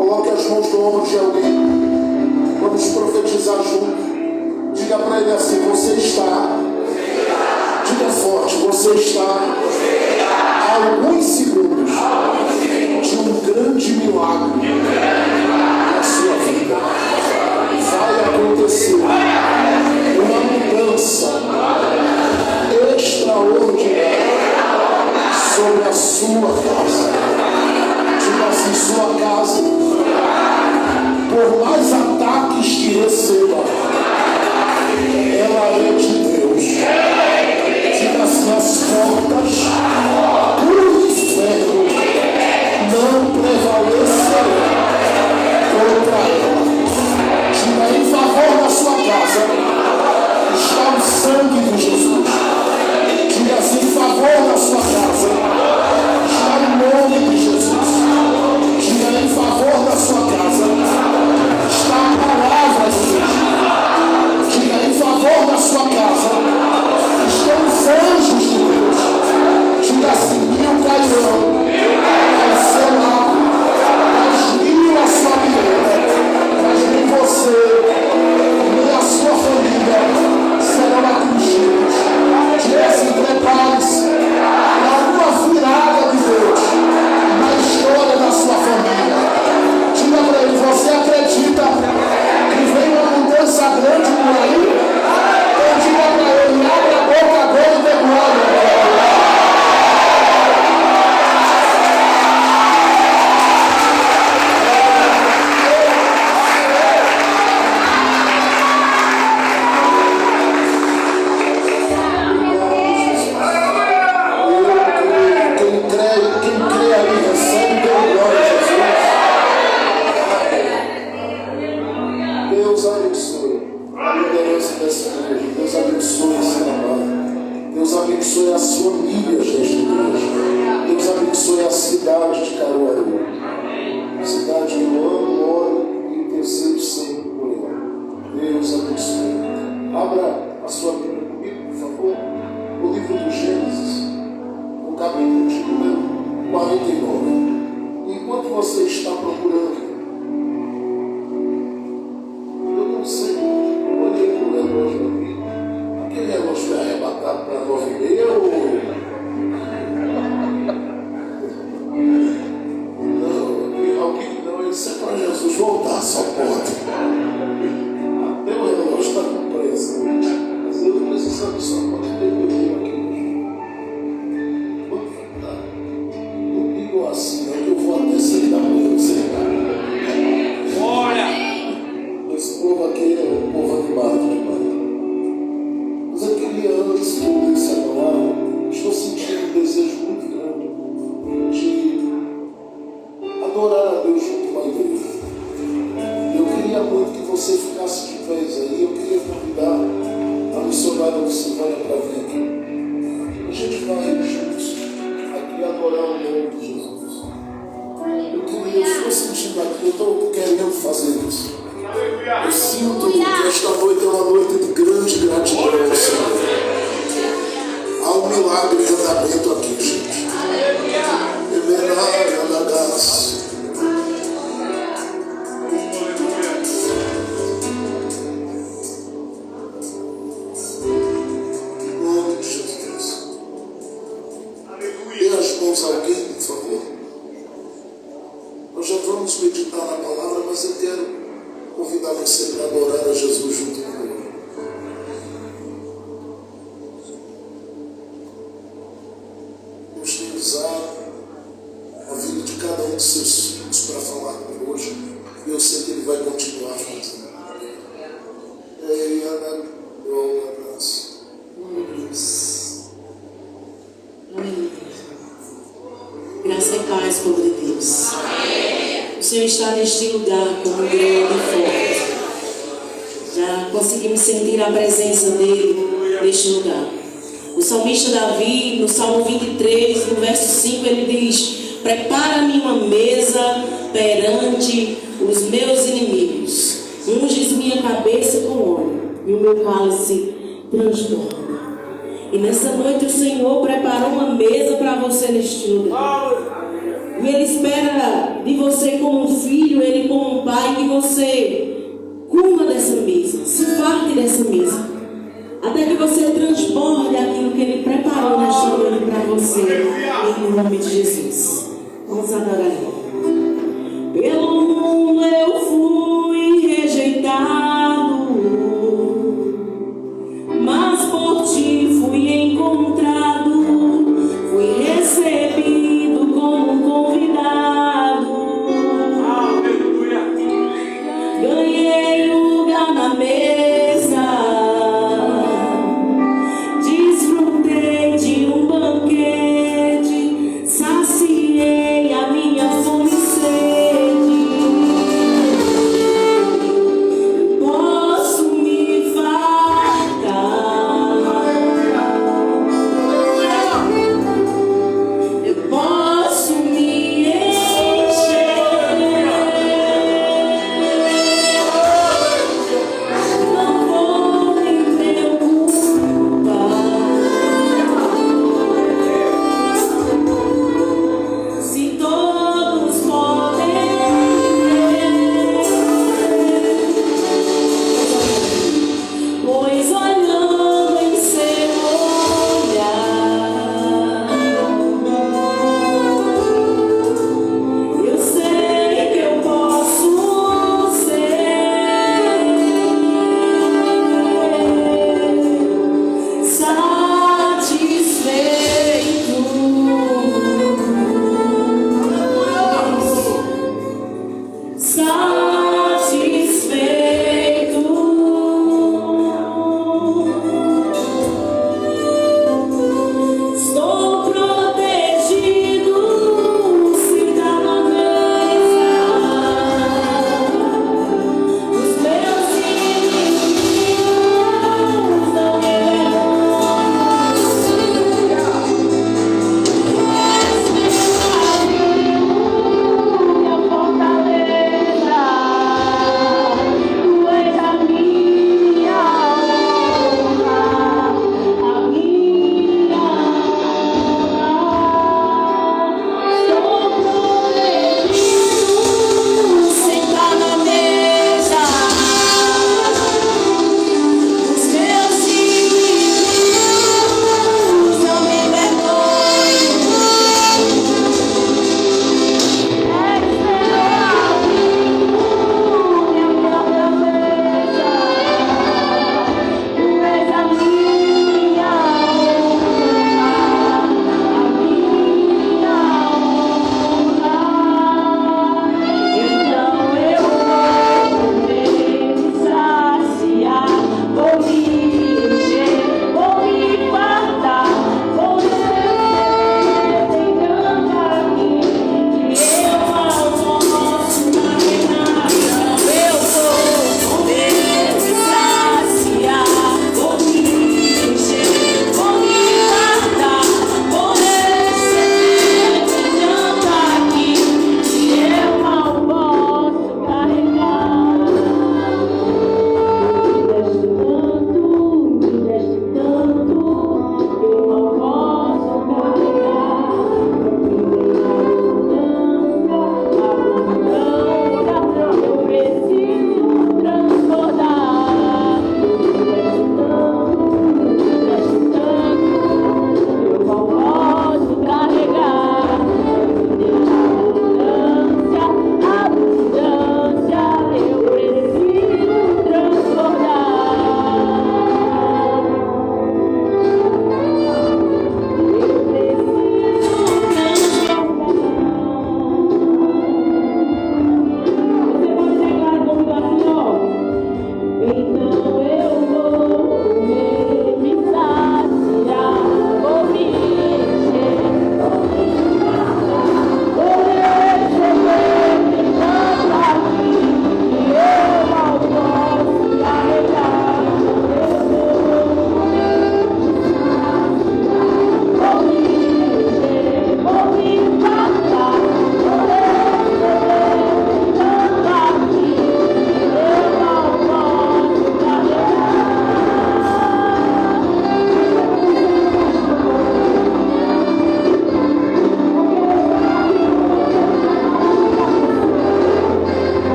Coloque as mãos no ombro de alguém. Vamos profetizar junto. Diga para ele assim: você está. Diga forte: você está a alguns segundos de um grande milagre na sua vida. Vai acontecer uma mudança extraordinária sobre a sua casa. Diga assim: sua casa, por mais ataques que receba, ela é de Deus. Diga assim: as portas do inferno não prevalecerão contra ela. Diga: em favor da sua casa está o sangue de Jesus. Diga assim: em favor da sua casa está o nome de Jesus. Diga: em favor da sua casa está a palavra de Deus. Diga: em favor da sua casa estão os anjos de Deus. Diga assim: mil cairão ao seu lado, mas mil à sua direita, mas nem você, nem a sua família serão atingidos. Diga assim: prepare-se para uma virada de Deus na história da sua família. Diga para ele: você acredita que vem uma mudança grande por aí? Então diga para ele: abre a boca agora e dê glória. Está neste lugar como um grande forte. Já conseguimos sentir a presença dele neste lugar. O salmista Davi, no Salmo 23, no verso 5, ele diz: prepara-me uma mesa perante os meus inimigos, unges minha cabeça com óleo e o meu cálice transborda. E nessa noite o Senhor preparou uma mesa para você neste lugar. E Ele espera de você como um filho, Ele como um pai, que você coma dessa mesa, se farte dessa mesa, até que você transborde aquilo que Ele preparou nesta noite para você, em nome de Jesus. Vamos adorar Ele. Pelo mundo eu fui rejeitado, mas por ti fui encontrado, fui recebido como um convidado. Aleluia. Ganhei lugar na mesa, desfrutei de um banquete, saciei a minha fome.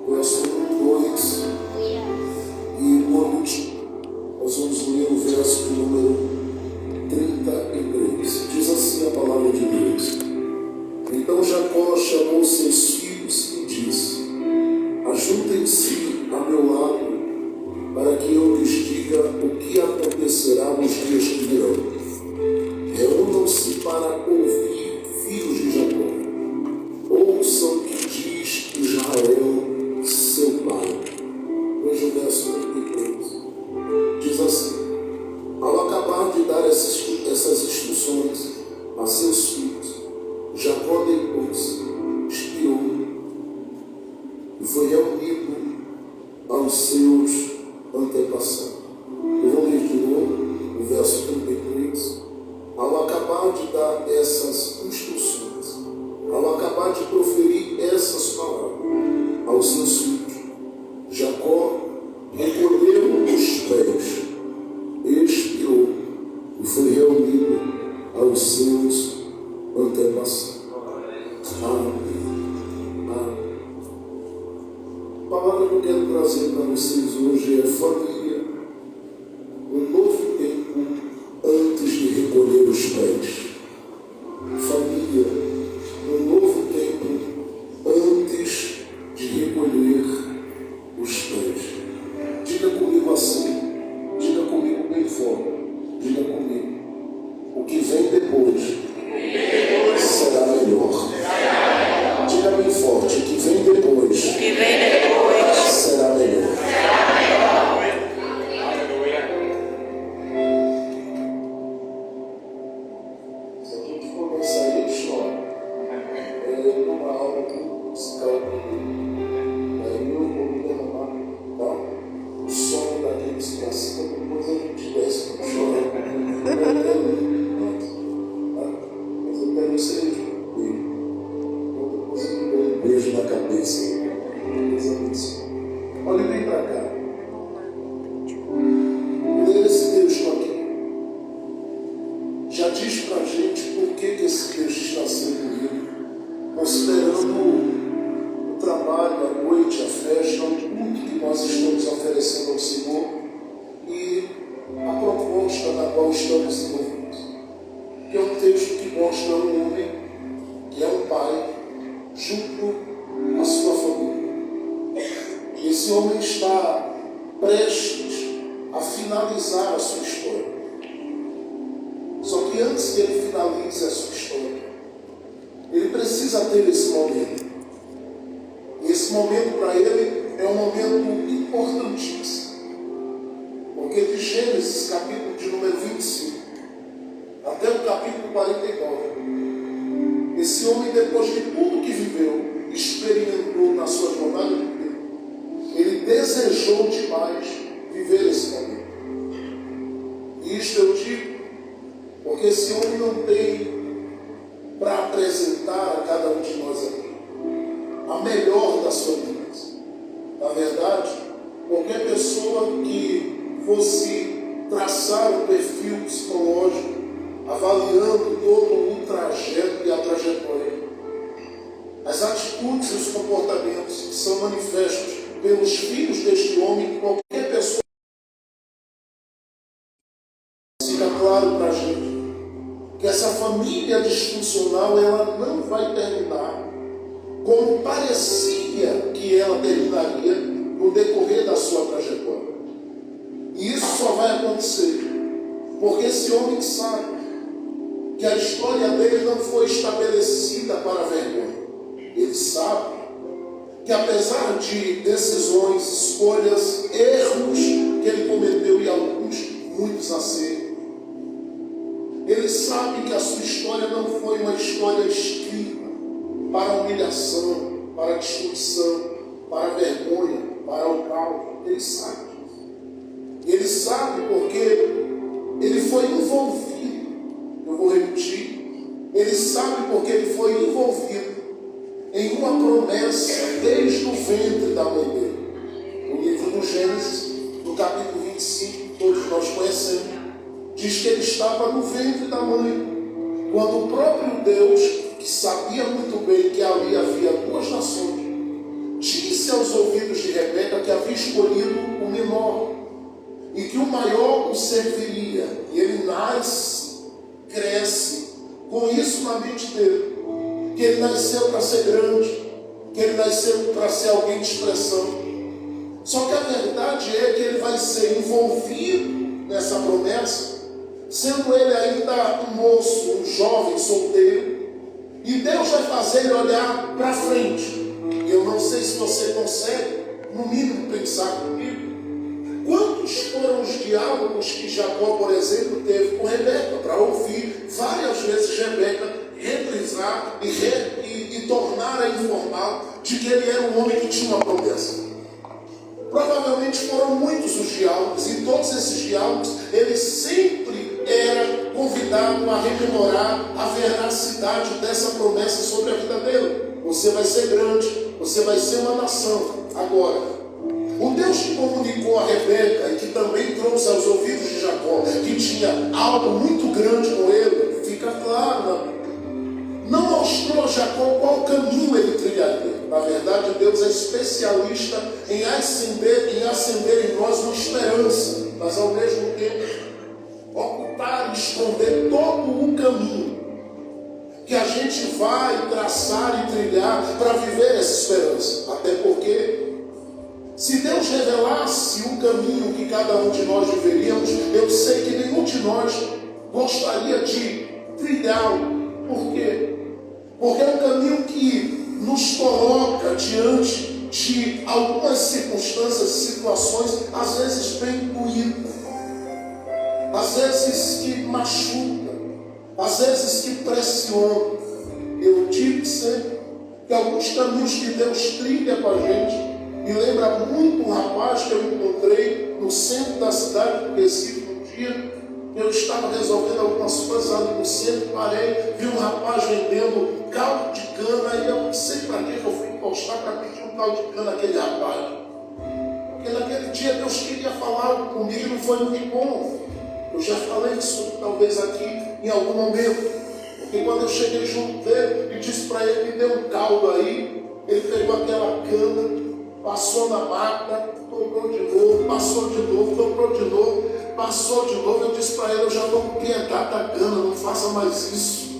verso 1, 2 e por último, nós vamos ler o verso de número 33. Diz assim a palavra de Deus: Então Jacó chamou seus filhos e disse: Ajuntem-se a meu lado, para que eu lhes diga o que acontecerá nos dias que virão. Reúnam-se para ouvir, filhos de Jacó. Ouçam o que diz Israel, seu pai. Veja o verso 33. Diz assim: Ao acabar de dar essas instruções a seus filhos, Jacó deitou-se, expirou e foi reunido aos seus antepassados. Eu vou ler de novo o verso 33. Ao acabar de dar essas instruções, ao acabar de proferir essas palavras aos seus filhos, Jacó recolheu os pés, expirou e foi reunido aos seus antepassados. Amém. Amém. A palavra que eu quero trazer para vocês hoje é família, um novo tempo antes de recolher os pés. Família, um novo tempo antes de recolher os pés. Diga comigo assim, diga comigo bem forte, diga comigo: o que vem depois será melhor. Diga bem forte: o que vem depois será melhor. Se a gente começar isso, numa aula musical, aí eu vou me derramar, tá? O som daqueles que acima, depois a gente desce para chorar. Mas eu quero ser bem. Depois eu dou um beijo na cabeça. Deus abençoe. Olhe bem para cá. Ler esse texto aqui já diz para a gente por que esse texto está sendo lido, considerando o trabalho, a noite, a festa, o culto que nós estamos oferecendo ao Senhor e a proposta na qual estamos envolvidos. Que é um texto que mostra um homem que é um pai junto à sua família. E esse homem está prestes a finalizar a sua história. Só que antes que ele finalize a sua história, ele precisa ter esse momento. E esse momento para ele é um momento importantíssimo. Porque de Gênesis, capítulo de número 25, até o capítulo 49, esse homem, depois de tudo que viveu, experimentou na sua jornada de vida, ele desejou demais viver esse momento. E isto eu digo porque esse homem não tem para apresentar a cada um de nós aqui a melhor das famílias. Na verdade, qualquer pessoa que fosse traçar o perfil psicológico, avaliando todo o trajeto e a trajetória, as atitudes e os comportamentos que são manifestos pelos filhos deste homem, qualquer pessoa, fica claro para a gente que essa família disfuncional ela não vai terminar como parecia que ela terminaria no decorrer da sua trajetória. E isso só vai acontecer porque esse homem sabe que a história dele não foi estabelecida para a vergonha. Ele sabe que apesar de decisões, escolhas, erros que ele cometeu e alguns, muitos acertos, ele sabe que a sua história não foi uma história escrita para a humilhação, para a destruição, para a vergonha, para o caos. Ele sabe disso. Ele sabe porque ele foi envolvido. Eu vou repetir. Ele sabe porque ele foi envolvido em uma promessa desde o ventre da mãe dele. O livro do Gênesis, no capítulo 25, todos nós conhecemos, diz que ele estava no ventre da mãe, quando o próprio Deus, que sabia muito bem que ali havia duas nações, disse aos ouvidos de Rebeca que havia escolhido o menor e que o maior o serviria. E ele nasce, cresce, com isso na mente dele, que ele nasceu para ser grande, que ele nasceu para ser alguém de expressão. Só que a verdade é que ele vai ser envolvido nessa promessa, sendo ele ainda um moço, um jovem solteiro, e Deus vai fazer ele olhar para frente. E eu não sei se você consegue, no mínimo, pensar comigo. Quantos foram os diálogos que Jacó, por exemplo, teve com Rebeca, para ouvir várias vezes Rebeca reprisar e tornar a informar de que ele era um homem que tinha uma promessa? Provavelmente foram muitos os diálogos, e todos esses diálogos, ele sempre era convidado a rememorar a veracidade dessa promessa sobre a vida dele. Você vai ser grande, você vai ser uma nação. Agora, o Deus que comunicou a Rebeca e que também trouxe aos ouvidos de Jacó que tinha algo muito grande com ele, fica claro na Bíblia. Não mostrou a Jacó qual caminho ele trilharia. Na verdade, Deus é especialista em acender em nós uma esperança, mas ao mesmo tempo ocultar e esconder todo o caminho que a gente vai traçar e trilhar para viver essa esperança. Até porque, se Deus revelasse o caminho que cada um de nós viveríamos, eu sei que nenhum de nós gostaria de trilhá-lo. Por quê? Porque é um caminho que nos coloca diante de algumas circunstâncias, situações, às vezes bem doídas, às vezes que machucam, às vezes que pressionam. Eu digo sempre que alguns caminhos que Deus trilha com a gente me lembra muito um rapaz que eu encontrei no centro da cidade do Recife um dia. Eu estava resolvendo algumas coisas ali no centro, parei, vi um rapaz vendendo caldo de cana, e eu não sei para que eu fui encostar para pedir um caldo de cana àquele rapaz. Porque naquele dia Deus queria falar comigo e não foi muito bom. Eu já falei isso talvez aqui em algum momento. Porque quando eu cheguei junto dele e disse para ele, me dê um caldo aí, ele pegou aquela cana, passou na máquina, dobrou de novo, passou de novo, dobrou de novo, passou de novo. Eu disse para ele, eu já estou com piedade da cana, não faça mais isso.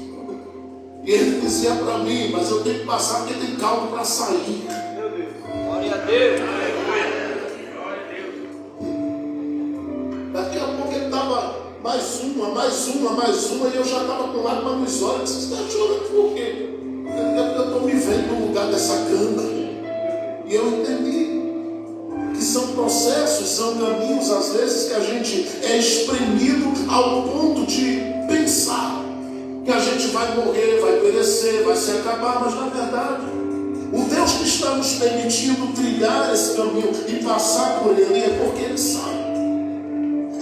E ele dizia para mim, mas eu tenho que passar porque tem caldo para sair. Meu Deus, glória a Deus. Daqui a pouco ele estava mais uma, e eu já estava com lágrima nos olhos. Você está chorando por quê? Eu estou me vendo no lugar dessa cana. E eu entendi que são processos, são caminhos, às vezes, que a gente é espremido ao ponto de pensar que a gente vai morrer, vai perecer, vai se acabar, mas na verdade, o Deus que está nos permitindo trilhar esse caminho e passar por ele é porque Ele sabe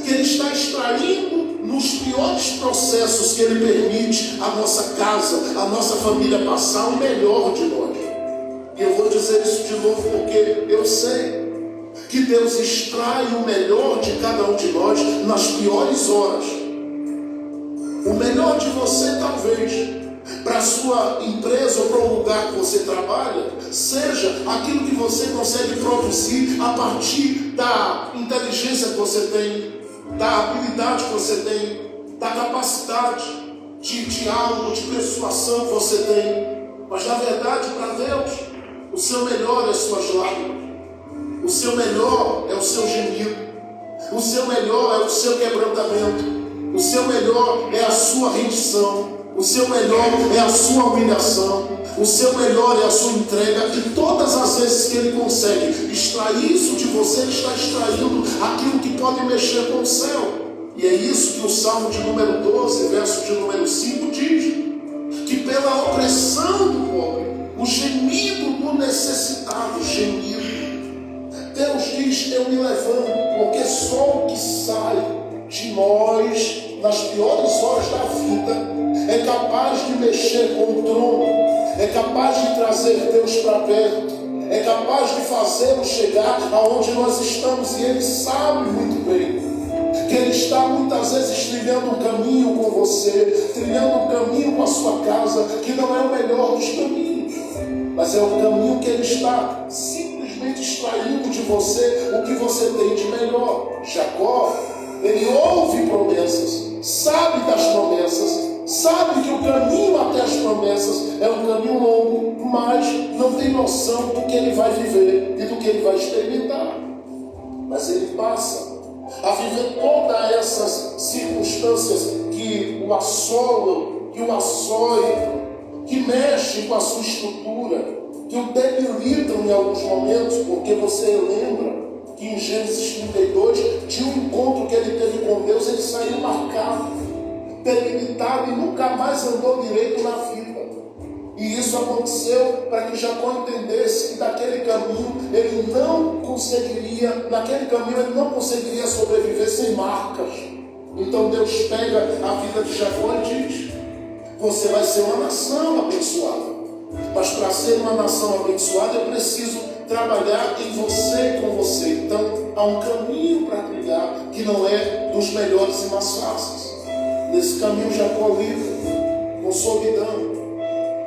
que Ele está extraindo nos piores processos que Ele permite a nossa casa, a nossa família passar o melhor de nós. E eu vou dizer isso de novo porque eu sei que Deus extrai o melhor de cada um de nós nas piores horas. O melhor de você, talvez, para a sua empresa ou para o lugar que você trabalha, seja aquilo que você consegue produzir a partir da inteligência que você tem, da habilidade que você tem, da capacidade de diálogo, de persuasão que você tem. Mas, na verdade, para Deus, o seu melhor é as suas lágrimas, o seu melhor é o seu gemido, o seu melhor é o seu quebrantamento, o seu melhor é a sua rendição, o seu melhor é a sua humilhação, o seu melhor é a sua entrega. E todas as vezes que Ele consegue extrair isso de você, Ele está extraindo aquilo que pode mexer com o céu. E é isso que o Salmo de número 12, verso de número 5 diz, que pela opressão do pobre, o gemido do necessitado, gemido, Deus diz, eu me levanto, porque só o que sai de nós, nas piores horas da vida, é capaz de mexer com o trono, é capaz de trazer Deus para perto, é capaz de fazê-lo chegar aonde nós estamos. E Ele sabe muito bem que Ele está muitas vezes trilhando um caminho com você, trilhando um caminho com a sua casa, que não é o melhor dos caminhos. mas é o caminho que ele está simplesmente extraindo de você o que você tem de melhor. Jacó, ele ouve promessas, sabe das promessas, sabe que o caminho até as promessas é um caminho longo, mas não tem noção do que ele vai viver e do que ele vai experimentar. Mas ele passa a viver todas essas circunstâncias que o assolam, que o assoiam, que mexem com a sua estrutura, que o debilitam em alguns momentos, porque você lembra que em Gênesis 32, de um encontro que ele teve com Deus, ele saiu marcado, debilitado e nunca mais andou direito na vida. E isso aconteceu para que Jacó entendesse que naquele caminho ele não conseguiria sobreviver sem marcas. Então Deus pega a vida de Jacó e diz: você vai ser uma nação abençoada. Mas para ser uma nação abençoada eu preciso trabalhar em você e com você. Então há um caminho para trilhar que não é dos melhores e mais fáceis. Nesse caminho Jacó lida com solidão.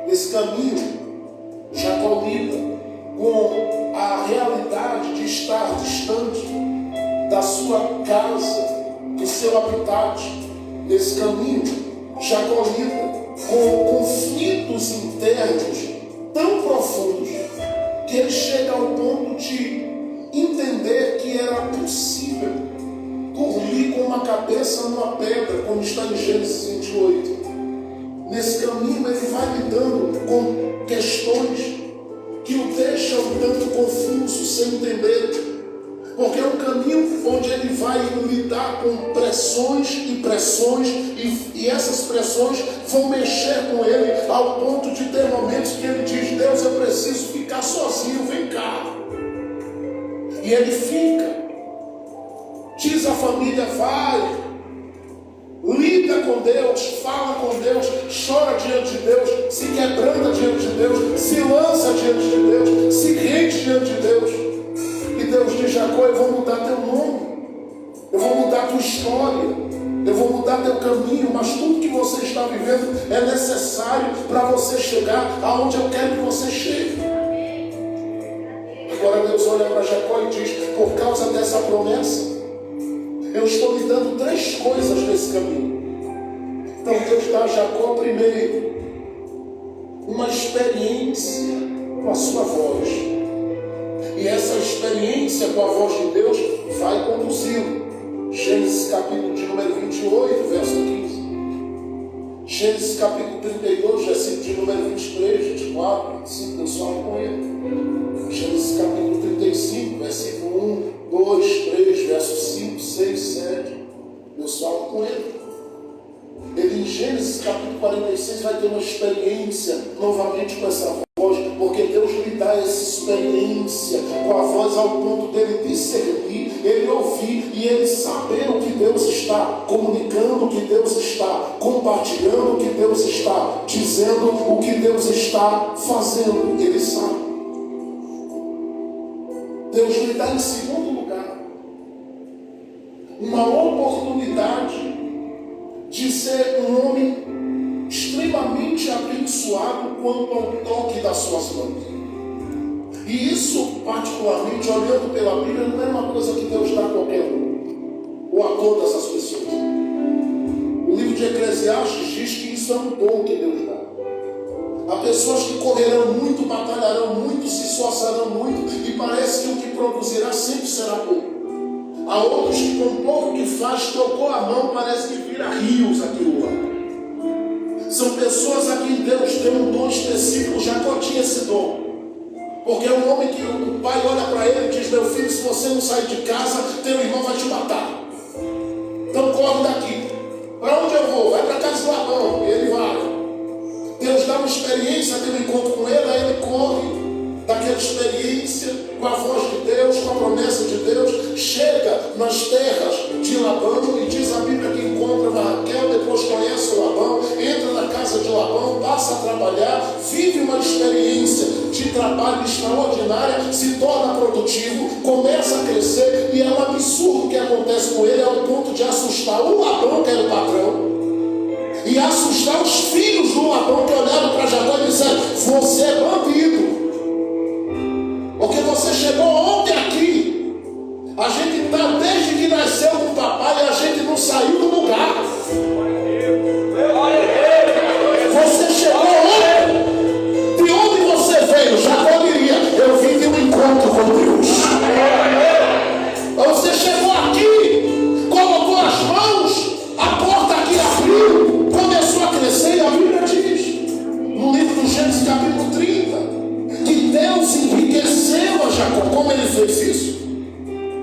Nesse caminho Jacó lida com a realidade de estar distante da sua casa, do seu habitat. Nesse caminho Jacó lida com conflitos internos tão profundos que ele chega ao ponto de entender que era possível dormir com uma cabeça numa pedra, como está em Gênesis 28. Nesse caminho ele vai lidando com questões que o deixam um tanto confuso, sem entender. Porque é um caminho onde ele vai lidar com pressões e pressões, e essas pressões vão mexer com ele ao ponto de ter momentos que ele diz: Deus, eu preciso ficar sozinho, vem cá. E ele fica. Diz a família: vai, lida com Deus, fala com Deus, chora diante de Deus, se quebranta diante de Deus, se lança diante de Deus, se rende diante de Deus. E Deus diz: Jacó, eu vou mudar teu nome, eu vou mudar tua história, eu vou mudar teu caminho, mas tudo que você está vivendo é necessário para você chegar aonde eu quero que você chegue. Agora Deus olha para Jacó e diz: por causa dessa promessa, eu estou lhe dando 3 coisas nesse caminho. Então Deus dá a Jacó primeiro uma experiência com a sua voz. E essa experiência com a voz de Deus vai conduzi-lo. Gênesis capítulo de número 28, verso 15. Gênesis capítulo 32, versículo de número 23, 24, 25, Deus fala com ele. Gênesis capítulo 35, versículo 1, 2, 3, versos 5, 6, 7. Deus fala com ele. Ele em Gênesis capítulo 46 vai ter uma experiência novamente com essa voz, porque Deus lhe dá essa experiência com a voz ao ponto dele discernir, ele ouvir e ele saber o que Deus está comunicando, o que Deus está compartilhando, o que Deus está dizendo, o que Deus está fazendo. Ele sabe. Deus lhe dá em segundo lugar uma oportunidade de ser um homem extremamente abençoado quanto ao toque das suas mãos. E isso, particularmente, olhando pela Bíblia, não é uma coisa que Deus dá a qualquer um, ou a todas as pessoas. O livro de Eclesiastes diz que isso é um dom que Deus dá. Há pessoas que correrão muito, batalharão muito, se esforçarão muito, e parece que o que produzirá sempre será pouco. Há outros que com pouco que faz, tocou a mão, parece que vira rios aquilo lá. São pessoas a quem Deus deu um dom específico. Jacó tinha esse dom. Porque é um homem que o pai olha para ele e diz: meu filho, se você não sair de casa, teu irmão vai te matar. Então corre daqui. Para onde eu vou? Vai para a casa do Labão. E ele vai. Deus dá uma experiência, tem um encontro com ele, aí ele corre daquela experiência com a voz de Deus, com a promessa de Deus, chega nas terras de Labão e diz a Bíblia que encontra Raquel, depois conhece o Labão, entra na casa de Labão, passa a trabalhar, vive uma experiência de trabalho extraordinária, se torna produtivo, começa a crescer, e é um absurdo o que acontece com ele, ao ponto de assustar o Labão, que era o patrão, e assustar os filhos do Labão, que olharam para Jacó e disseram: você é bandido. Porque você chegou ontem aqui. A gente está desde que nasceu com o papai e a gente não saiu do lugar. Você chegou ontem. De onde você veio? Jacó diria: eu vim de um encontro com Deus. Você chegou aqui, colocou as mãos, a porta aqui abriu, começou a crescer, e a Bíblia diz, no livro do Gênesis capítulo 30, que Deus enriqueceu a Jacó. Como ele fez isso?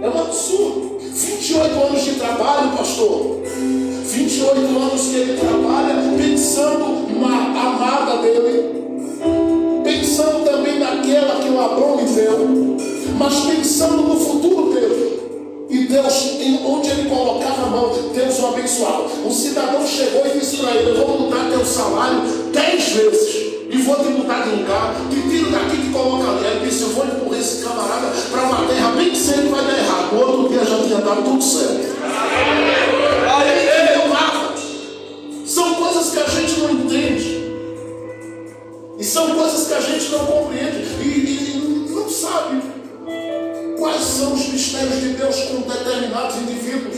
É um absurdo. 28 anos de trabalho, pastor. 28 anos que ele trabalha pensando na amada dele, pensando também naquela que o Abrão lhe deu, mas pensando no futuro dele. E Deus, onde ele colocava a mão, Deus o abençoava. Um cidadão chegou e disse para ele: eu vou mudar teu salário 10 vezes e vou te mudar de lugar, te tiro daqui e te coloca ali. Ele disse: eu vou empurrar esse camarada para uma terra bem cedo, vai dar errado. No outro dia já tinha dado tudo certo. Ele não nada. São coisas que a gente não entende, e são coisas que a gente não compreende e não sabe quais são os mistérios de Deus com determinados indivíduos.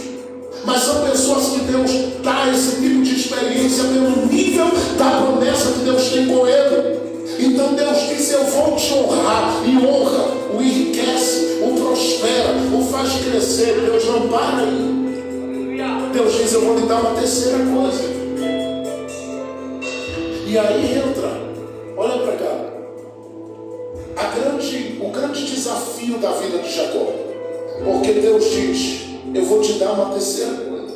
Mas são pessoas que Deus dá esse tipo de experiência pelo nível da promessa que Deus tem com ele. Então Deus diz: eu vou te honrar. E honra o enriquece, o prospera, o faz crescer. Deus não para aí. Deus diz: eu vou lhe dar uma terceira coisa. E aí entra, olha para cá, o grande desafio da vida de Jacó. Porque Deus diz: eu vou te dar uma terceira coisa.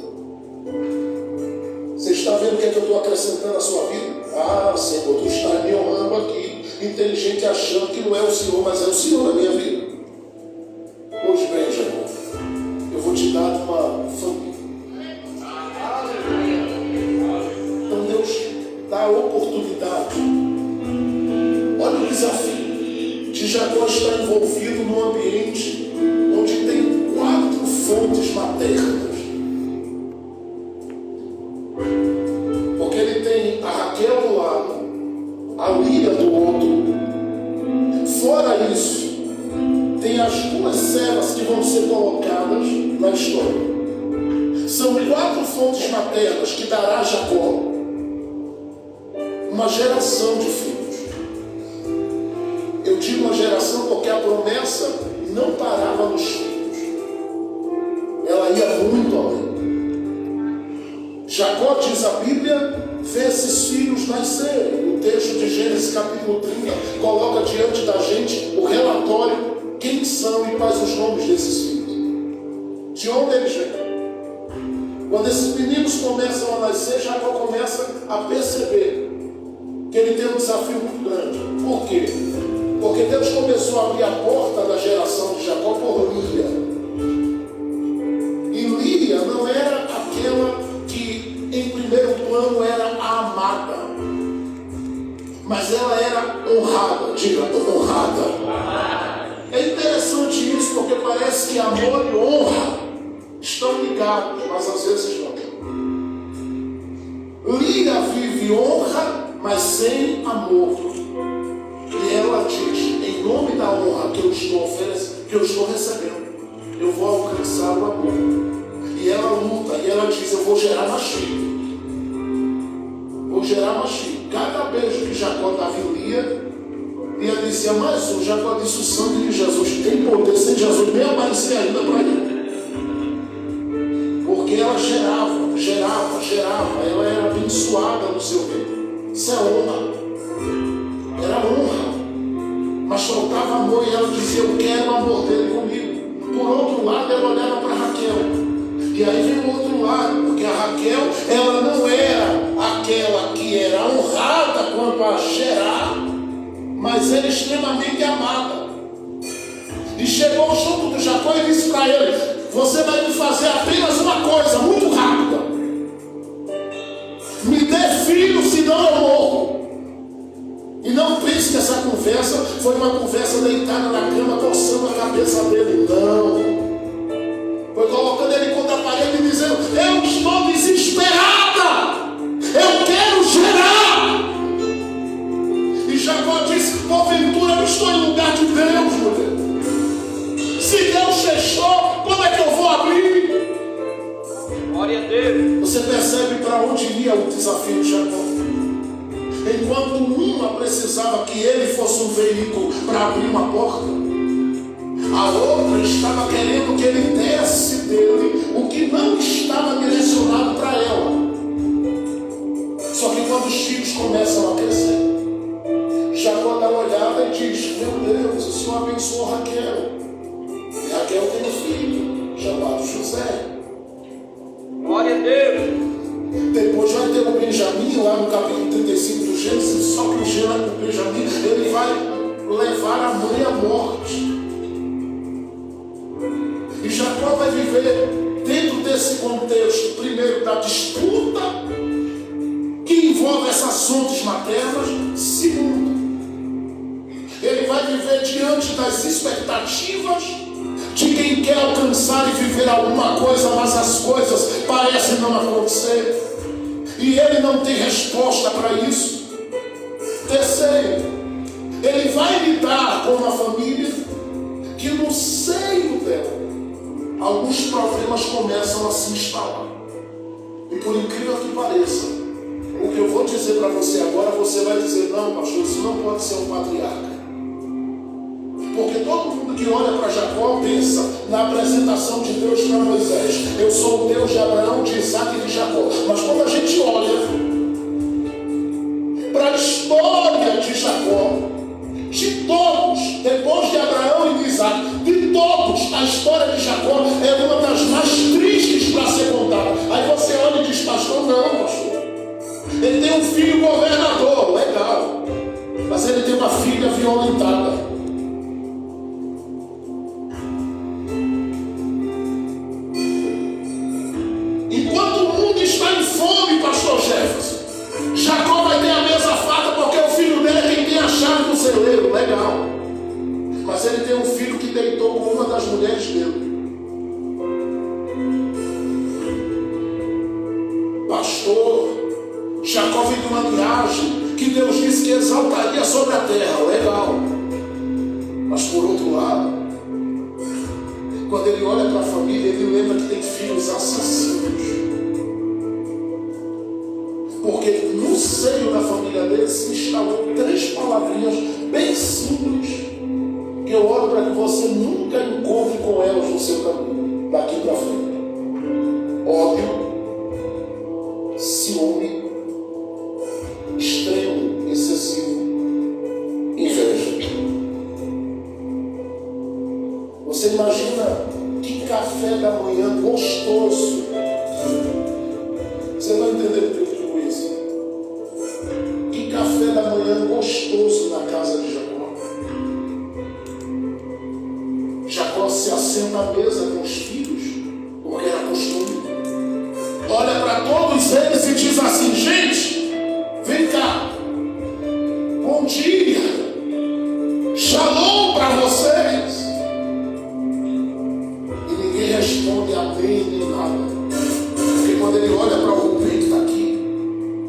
Você está vendo o que é que eu estou acrescentando à sua vida? Ah, Senhor, tu está me honrando aqui, inteligente, achando que não é o Senhor, mas é o Senhor na minha vida. Pois bem, Jacó, eu vou te dar uma família. Então Deus dá a oportunidade. Olha o desafio de Jacó estar envolvido num ambiente onde tem 4 fontes maternas. Porque ele tem a Raquel do lado, a Lia do outro. Fora isso, tem as 2 servas que vão ser colocadas na história. São 4 fontes maternas que dará a Jacó uma geração de filhos. Eu digo uma geração porque a promessa não parava nos filhos. Ela ia muito além. Jacó, diz a Bíblia, vê esses filhos nascerem. O texto de Gênesis capítulo 30 coloca diante da gente o relatório, quem são e quais os nomes desses filhos. De onde eles vêm. Quando esses meninos começam a nascer, Jacó começa a perceber que ele tem um desafio muito grande. Por quê? Porque Deus começou a abrir a porta da geração de Jacó por Lia. E Lia não era aquela que em primeiro plano era a amada, mas ela era honrada. Diga, honrada. É interessante isso, porque parece que amor e honra estão ligados, mas às vezes não. Lia vive honra, mas sem amor. E ela diz: em nome da honra que eu estou oferecendo, que eu estou recebendo, eu vou alcançar o amor. E ela luta, e ela diz: eu vou gerar mais filhos. Vou gerar mais filhos. Cada beijo que Jacó dava em Lia, Lia dizia: mas o Jacó disse: o sangue de Jesus tem poder, sem Jesus nem aparecer ainda para ele. Porque ela gerava. Ela era abençoada no seu reino. Isso é honra. Era honra. Mas faltava amor, e ela dizia: eu quero o amor dele comigo. Por outro lado, ela olhava para Raquel. E aí vem o outro lado, porque a Raquel, ela não era aquela que era honrada quanto a gerar, mas era extremamente amada. E chegou junto do Jacó e disse para ele: você vai me fazer apenas uma coisa muito rápida. Me dê filho, senão eu morro. E não pense que essa conversa foi uma conversa deitada na cama, coçando a cabeça dele. Não. Foi colocando ele contra a parede e dizendo: eu estou desesperada. Eu quero gerar. E Jacó disse: porventura eu estou em lugar de Deus, mulher. Glória a Deus. Você percebe para onde ia o desafio de Jacó? Enquanto uma precisava que ele fosse um veículo para abrir uma porta, a outra estava querendo que ele desse dele o que não estava direcionado para ela. Só que quando os filhos começam a crescer, Jacó dá uma olhada e diz: meu Deus, o Senhor abençoou Raquel. E Raquel tem um filho chamado José. Glória a Deus. Depois vai ter o Benjamim lá no capítulo 35 do Gênesis. Só que o Benjamim, ele vai levar a mãe à morte. E Jacó vai viver dentro desse contexto, primeiro da disputa que envolve essas fontes maternas. Segundo, ele vai viver diante das expectativas de quem quer alcançar e viver alguma coisa, mas as coisas parecem não acontecer. E ele não tem resposta para isso. Terceiro, ele vai lidar com uma família que no seio dela alguns problemas começam a se instalar. E por incrível que pareça, o que eu vou dizer para você agora, você vai dizer: não, pastor, isso não pode ser um patriarca. Porque todo mundo que olha para Jacó pensa na apresentação de Deus para Moisés: eu sou o Deus de Abraão, de Isaac e de Jacó. Mas quando a gente olha para a história de Jacó, de todos, depois de Abraão e de Isaac, de todos, a história de Jacó é uma das mais tristes para ser contada. Aí você olha e diz: pastor, não, pastor. Ele tem um filho governador, legal. Mas ele tem uma filha violentada. Enquanto o mundo está em fome, pastor Jefferson, Jacó vai ter a mesa farta porque o filho dele é quem tem a chave do celeiro, legal. Mas ele tem um filho que deitou com uma das mulheres dele. Pastor, Jacó vem de uma linhagem que Deus disse que exaltaria sobre a terra, legal. Mas por outro lado, quando ele olha para a família, ele lembra que tem filhos assassinos. Porque no seio da família dele se instalou 3 palavrinhas bem simples, que eu oro para que você nunca encontre com elas no seu caminho, daqui para frente: ódio, ciúme, extremo, excessivo, inveja. Você imagina que café da manhã gostoso. Você vai entender o que eu digo isso. Que café da manhã gostoso na casa de Jacó. Jacó se assenta à mesa com os filhos, porque era costume. Olha para todos eles e diz assim: gente, vem cá. Bom dia. Shalom para vocês. E ninguém responde amém nem nada. Porque quando ele olha para o Rubem que está aqui,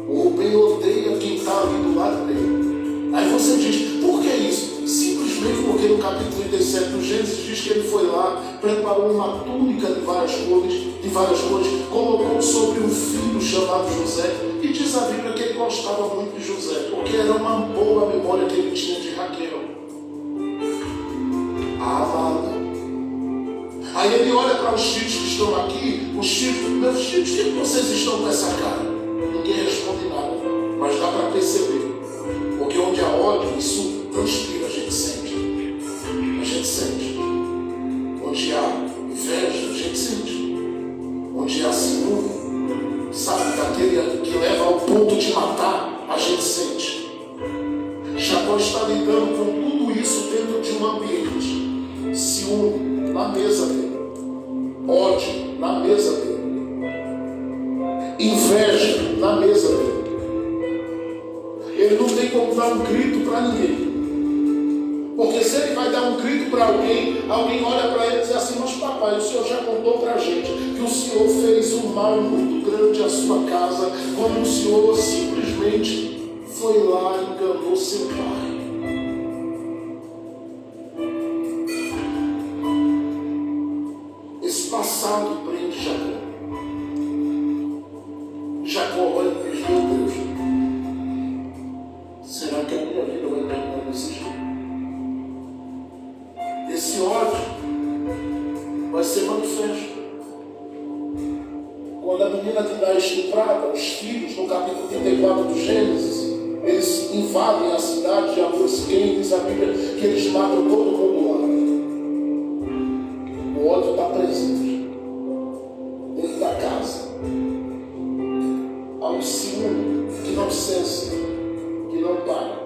o Rubem odeia quem está ali do lado dele. Aí você diz: por que isso? Simplesmente porque no capítulo 37 do Gênesis diz que ele foi lá, preparou uma túnica de várias cores, colocou sobre um filho chamado José, e diz a Bíblia que ele gostava muito de José, porque era uma boa memória que ele tinha de Raquel, a amada. Aí ele olha para os filhos que estão aqui, os filhos: meus filhos, por que vocês estão com essa cara? Ninguém responde nada, mas dá para perceber, porque onde há ódio, isso transpira, a gente sente. Onde há inveja, a gente sente. Onde há ciúme, sabe, daquele que leva ao ponto de matar, a gente sente. Jacó está lidando com tudo isso dentro de um ambiente. Ciúme na mesa dele, ódio na mesa dele, inveja na mesa dele. Ele não tem como dar um grito para ninguém. Porque se ele vai dar um grito para alguém olha para ele e diz assim: mas papai, o senhor já contou para a gente que o senhor fez um mal muito grande à sua casa, quando o senhor simplesmente foi lá e enganou seu pai. Esse passado prende Jacó. vai ser manifesto. Quando a menina de Dá estuprada, os filhos, no capítulo 34 do Gênesis, eles invadem a cidade de Abosquém, diz a Bíblia que eles matam todo mundo lá. O ódio está presente dentro da casa. Há um ciúme que não cessa, que não para.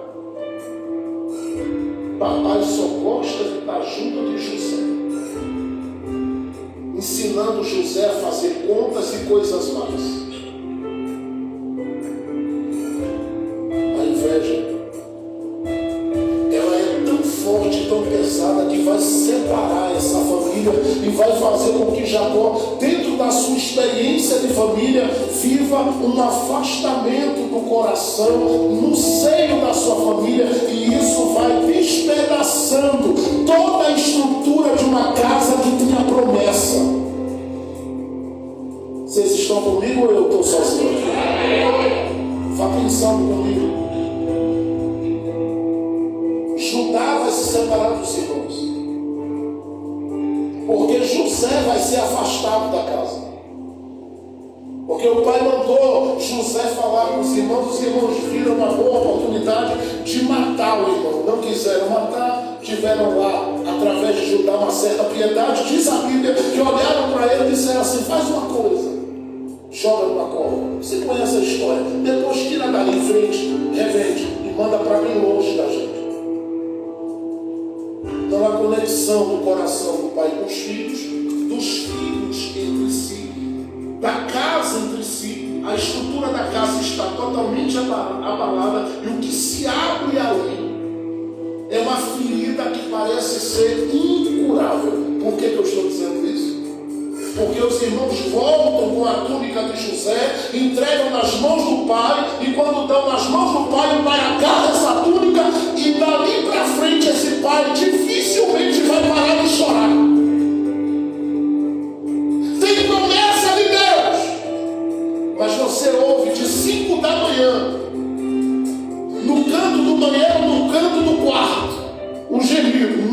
Papai só gosta de estar junto de José, ensinando José a fazer contas e coisas mais. A inveja, ela é tão forte, tão pesada, que vai separar essa família e vai fazer com que Jacó, dentro da sua experiência de família, viva um afastamento do coração no seio da sua família, e isso vai despedaçando toda a estrutura de uma casa que tinha promessa. Vocês estão comigo ou eu estou sozinho? Vá pensando comigo. Judá vai se separar dos irmãos, porque José vai ser afastado da casa. Porque o pai mandou José falar com os irmãos viram uma boa oportunidade de matar o irmão. Não quiseram matar, tiveram lá, através de Judá, uma certa piedade. Diz a Bíblia que olharam para ele e disseram assim: faz uma coisa, joga numa cova. Você conhece a história. Depois tira dali em frente, revende e manda para bem longe da gente. Então a conexão do coração do pai com os filhos, dos filhos entre si, da casa entre si, a estrutura da casa está totalmente abalada, e o que se abre ali é uma ferida que parece ser incurável. Por que eu estou dizendo isso? Porque os irmãos voltam com a túnica de José, entregam nas mãos do pai, e quando dão nas mãos do pai, o pai agarra essa túnica, e dali para frente esse pai dificilmente vai parar de chorar. Tem promessa de Deus, mas você ouve de 5 da manhã, no canto do banheiro, no canto do quarto, o gemido.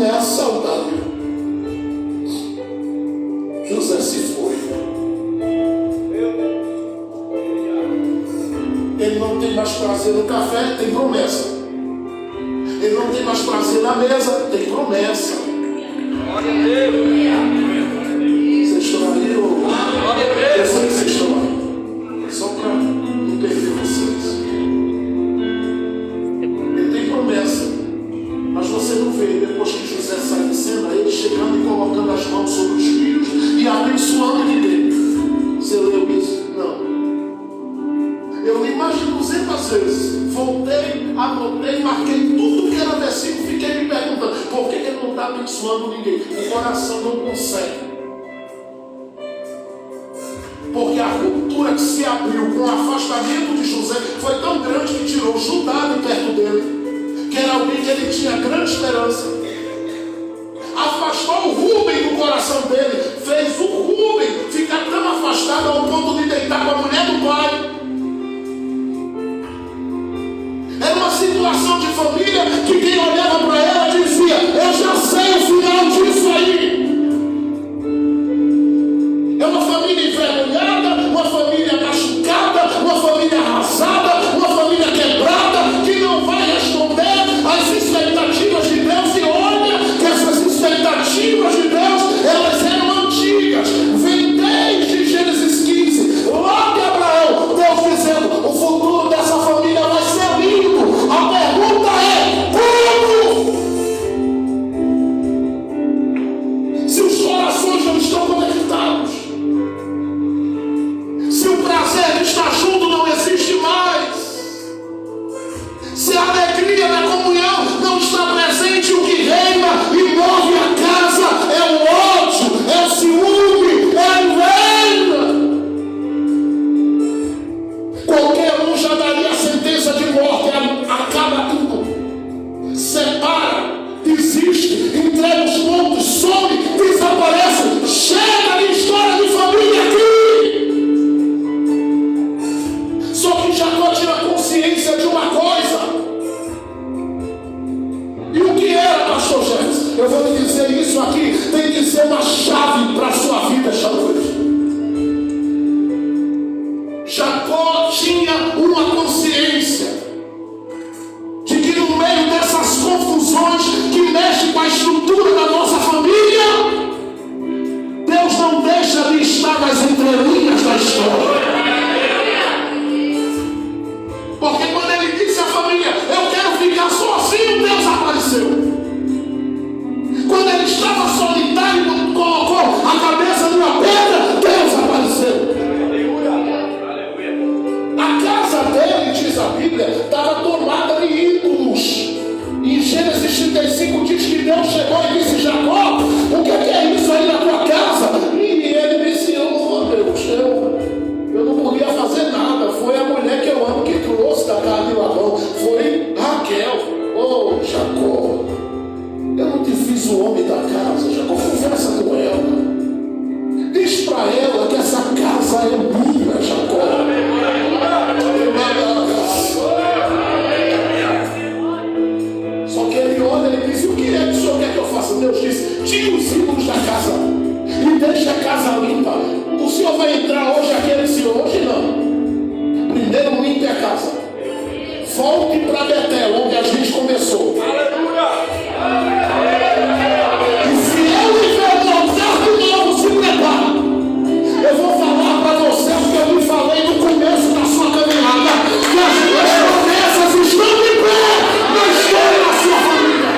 É a saudade. José se foi. Ele não tem mais prazer no café, tem promessa. Ele não tem mais prazer na mesa, tem promessa. Vocês estão aí? Eu sei que vocês estão aí. Só para não perder vocês. Ele tem promessa. Mas você não vê, depois que José sai de cena, ele chegando e colocando as mãos sobre os filhos e abençoando ninguém. Você leu isso? Não. Eu li mais de 200 vezes. Voltei, anotei, marquei tudo que era versículo, fiquei me perguntando: por que ele não está abençoando ninguém? O coração não consegue. Porque a ruptura que se abriu com o afastamento de José foi tão grande que tirou Judá de perto dele, que era alguém que ele tinha grande esperança. Afastou o Rúben do coração dele, fez o Rúben ficar tão afastado ao ponto de deitar com a mulher do pai. Era uma situação de família que quem olhava para ela dizia: eu já sei o final disso aí. É uma família envergonhada, uma família machucada, uma família arrasada, uma família quebrada, que não vai responder às expectativas de Deus. E olha que essas expectativas de Deus, elas eram antigas. Vem desde Gênesis 15, lá de Abraão, Deus dizendo: o futuro dessa família vai ser lindo. A pergunta é: como? Se os corações não estão conectados, se o prazer de estar junto não existe mais, cabeça de uma pedra, Deus apareceu. A casa dele, diz a Bíblia, estava tomada de ídolos. Em Gênesis 35 diz que Deus chegou e disse: Jacó, o que é isso aí na tua casa? E ele disse: oh Deus, eu não podia fazer nada. Foi a mulher que eu amo que trouxe da casa de Labão. Foi Raquel. Oh Jacó, eu não te fiz o homem da casa. Jacó, conversa com ela. Diz para ela que essa casa é minha, Jacó. Só que ele olha e diz: o que é que o senhor quer que eu faça? Deus diz: tira os ídolos da casa e deixa a casa limpa. O senhor vai entrar hoje aqui? Ele disse: hoje não. Primeiro limpe a casa. Volte para Betel, onde a gente começou. E se eu tiver voltar de novo, se prepare. Eu vou falar para você o que eu lhe falei no começo da sua caminhada, que as minhas promessas estão de pé na história da sua família.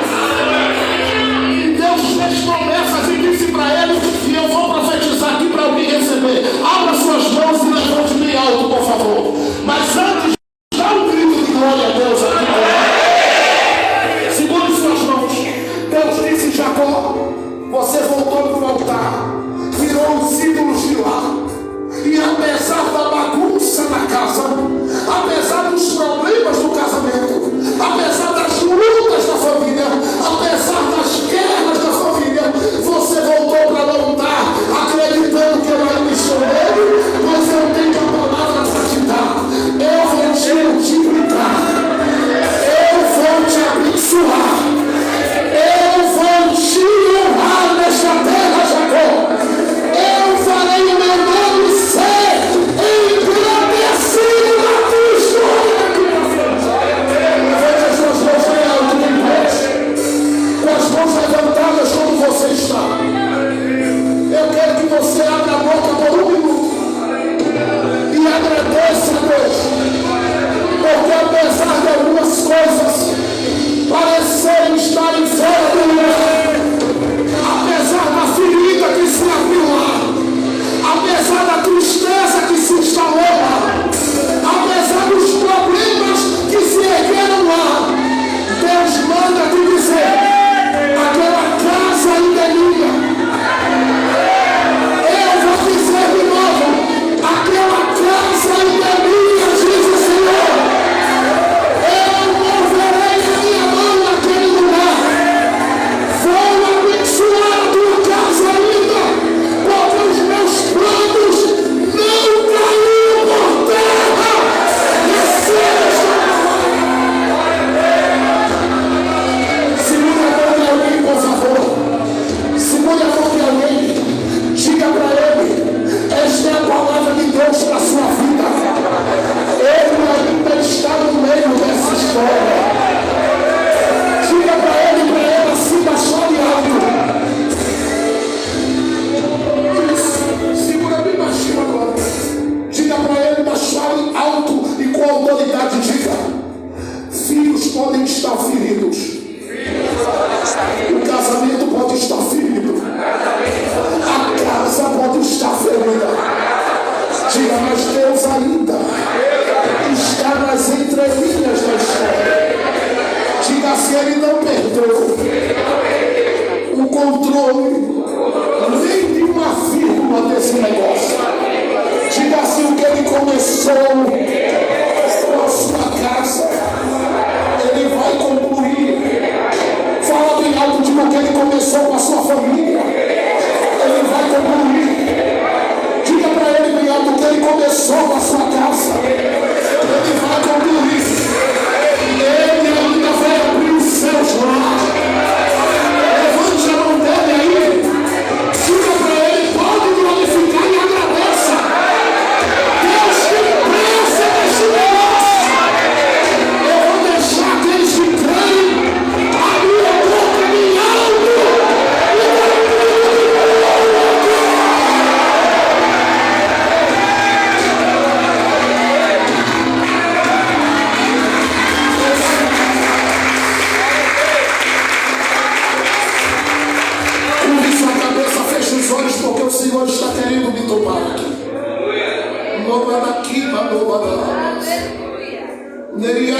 E Deus fez promessas e disse para ele, e eu vou profetizar aqui para alguém receber: abra suas mãos e levante bem alto, por favor. Mas antes, dá um grito de glória a Deus aqui. Segure suas mãos. Deus disse: Jacó, você voltou para o altar, virou os ídolos de lá. E apesar da bagunça na casa, apesar dos problemas do casamento, apesar das lutas da família, apesar das guerras da família, você voltou para o altar, acreditando que eu ainda estou nele, mas eu tenho a palavra para te dar. Eu vou te multiplicar, eu vou te abençoar, eu vou te honrar nesta terra, Jacó. Eu farei o meu nome ser engrandecido na tua história. Veja as suas mãos bem alto, bem forte, com as mãos levantadas como você está. Eu quero que você abra a boca por um minuto e agradeça a Deus, porque apesar de algumas coisas parecerem estarem fora do lugar, apesar da ferida que se abriu lá, apesar da tristeza que se instalou lá, apesar dos problemas que se ergueram lá, Deus manda te dizer: aquela casa ainda é minha. Eu vou dizer de novo: aquela casa ainda é minha, diz o Senhor. Eu moverei a minha mão naquele lugar. Vou abençoar a tua casa ainda, porque os meus planos não caíram por terra. Receba esta palavra. Segure a mão de alguém, por favor. Segure a mão de alguém. Diga para ele: esta é a palavra de Deus para a sua vida. Ele ainda está no meio dessa história. Diga para ele e para ela assim, baixado e alto. Isso. Segura bem baixinho agora. Diga para ele, baixado, alto e com autoridade. Diga: filhos podem estar feridos. O casamento pode estar ferido. A casa pode estar ferida. Diga: mas Deus ainda está nas entrelinhas da história. Diga: se Ele não perdeu o controle nem de uma vírgula desse negócio. Diga assim: o que Ele começou com a sua casa, Ele vai concluir.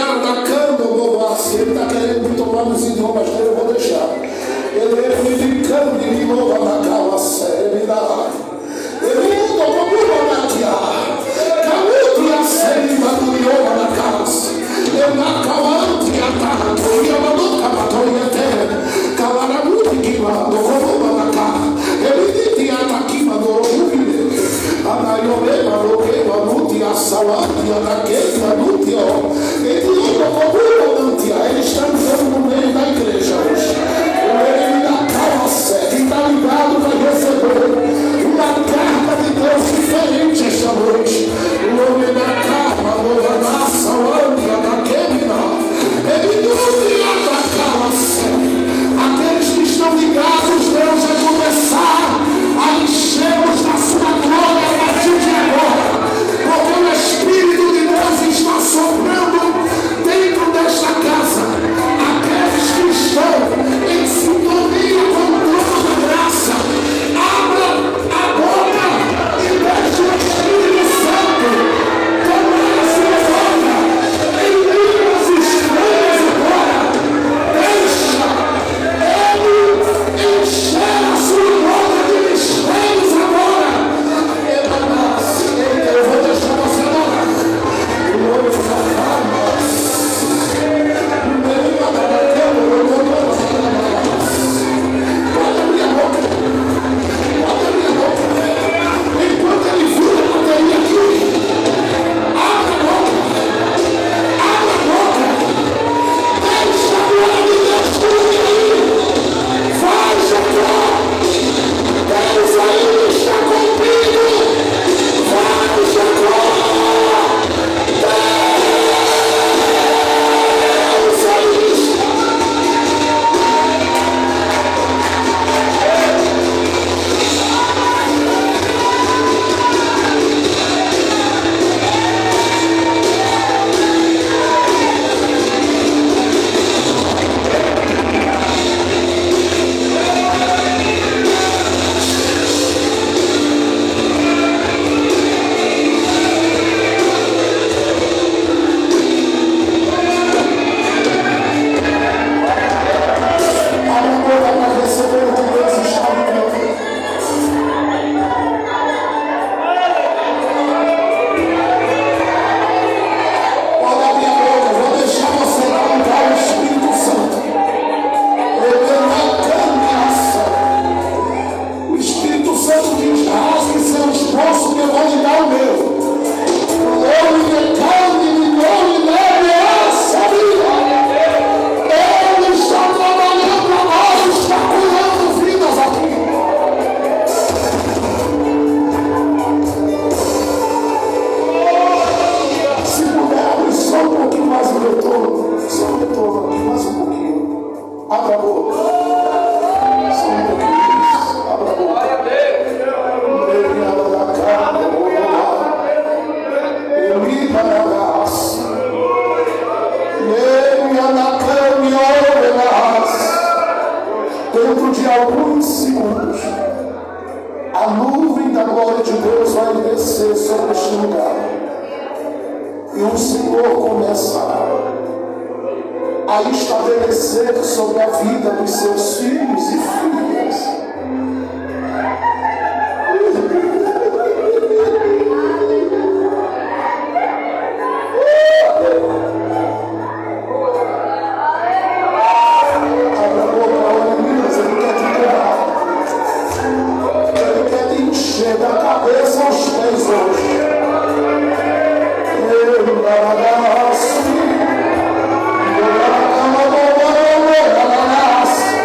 atacando o Bobassi. Ele está querendo me tomar nos idiomas dele, eu vou deixar. Ele é ficando de novo na cala série da. Ele não tomou na tia. Camuti a série da idioma na casa. Eu na calante a tarde. Eu não capatou e até. Calaramuti que mandou como na cara. Ele disse aqui mandou o Anayolema, Loquema, Nutia, Salatia, Naquema, Nutio. Ele eles estão no meio da igreja hoje. Ele da calma séria, está ligado para receber uma carta de Deus diferente esta noite. O homem da calma, na Salatia, Naquema. Ele não da calma séria. Aqueles que estão ligados, Deus vai começar a encher-os da sua glória a partir de agora, porque o Espírito de Deus está soprando dentro desta casa. Aqueles que estão em sintonia com o trono da graça, abra a boca e deixe o Espírito Santo tomar a sua boca em línguas estranhas agora. Deixa ele encher a sua boca de mistérios agora. Eu vou deixar você adorar. O nome da calma. Pode abrir a boca. Pode abrir a boca. Enquanto ele fura a bateria aqui, abre a boca. Abre a boca. Deixa a glória de Deus fluir aí. Faz a glória. Deus ainda está contigo. Faz a glória. Deus ainda está. Abre a boca para receber o que Deus está dando. Pode abrir a boca, eu vou deixar você cantar o Espírito Santo. Ele não cansa. O Espírito Santo diz: rasgue seu esforço que eu vou lhe dar o meu. Eu lhe calme, eu lhe leve essa vida. Ele está trabalhando agora, está curando vidas aqui. Se puder, abre só um pouquinho mais o retorno. Só o retorno aqui, mais um pouquinho. Abra a boca. Só um pouquinho. Abra a boca. Glória a Deus. Ele abre a cara, ele vai a graça. Ele anda caminhando na raça. Dentro de alguns segundos, a nuvem da glória de Deus vai descer sobre este lugar. E o Senhor começa a estabelecer sobre a vida dos seus filhos e filhas. Abre a boca, olha, Minas, ele quer te curar. Ele quer te encher da cabeça aos pés hoje. Ele vai dar assim. Ele vai dar assim.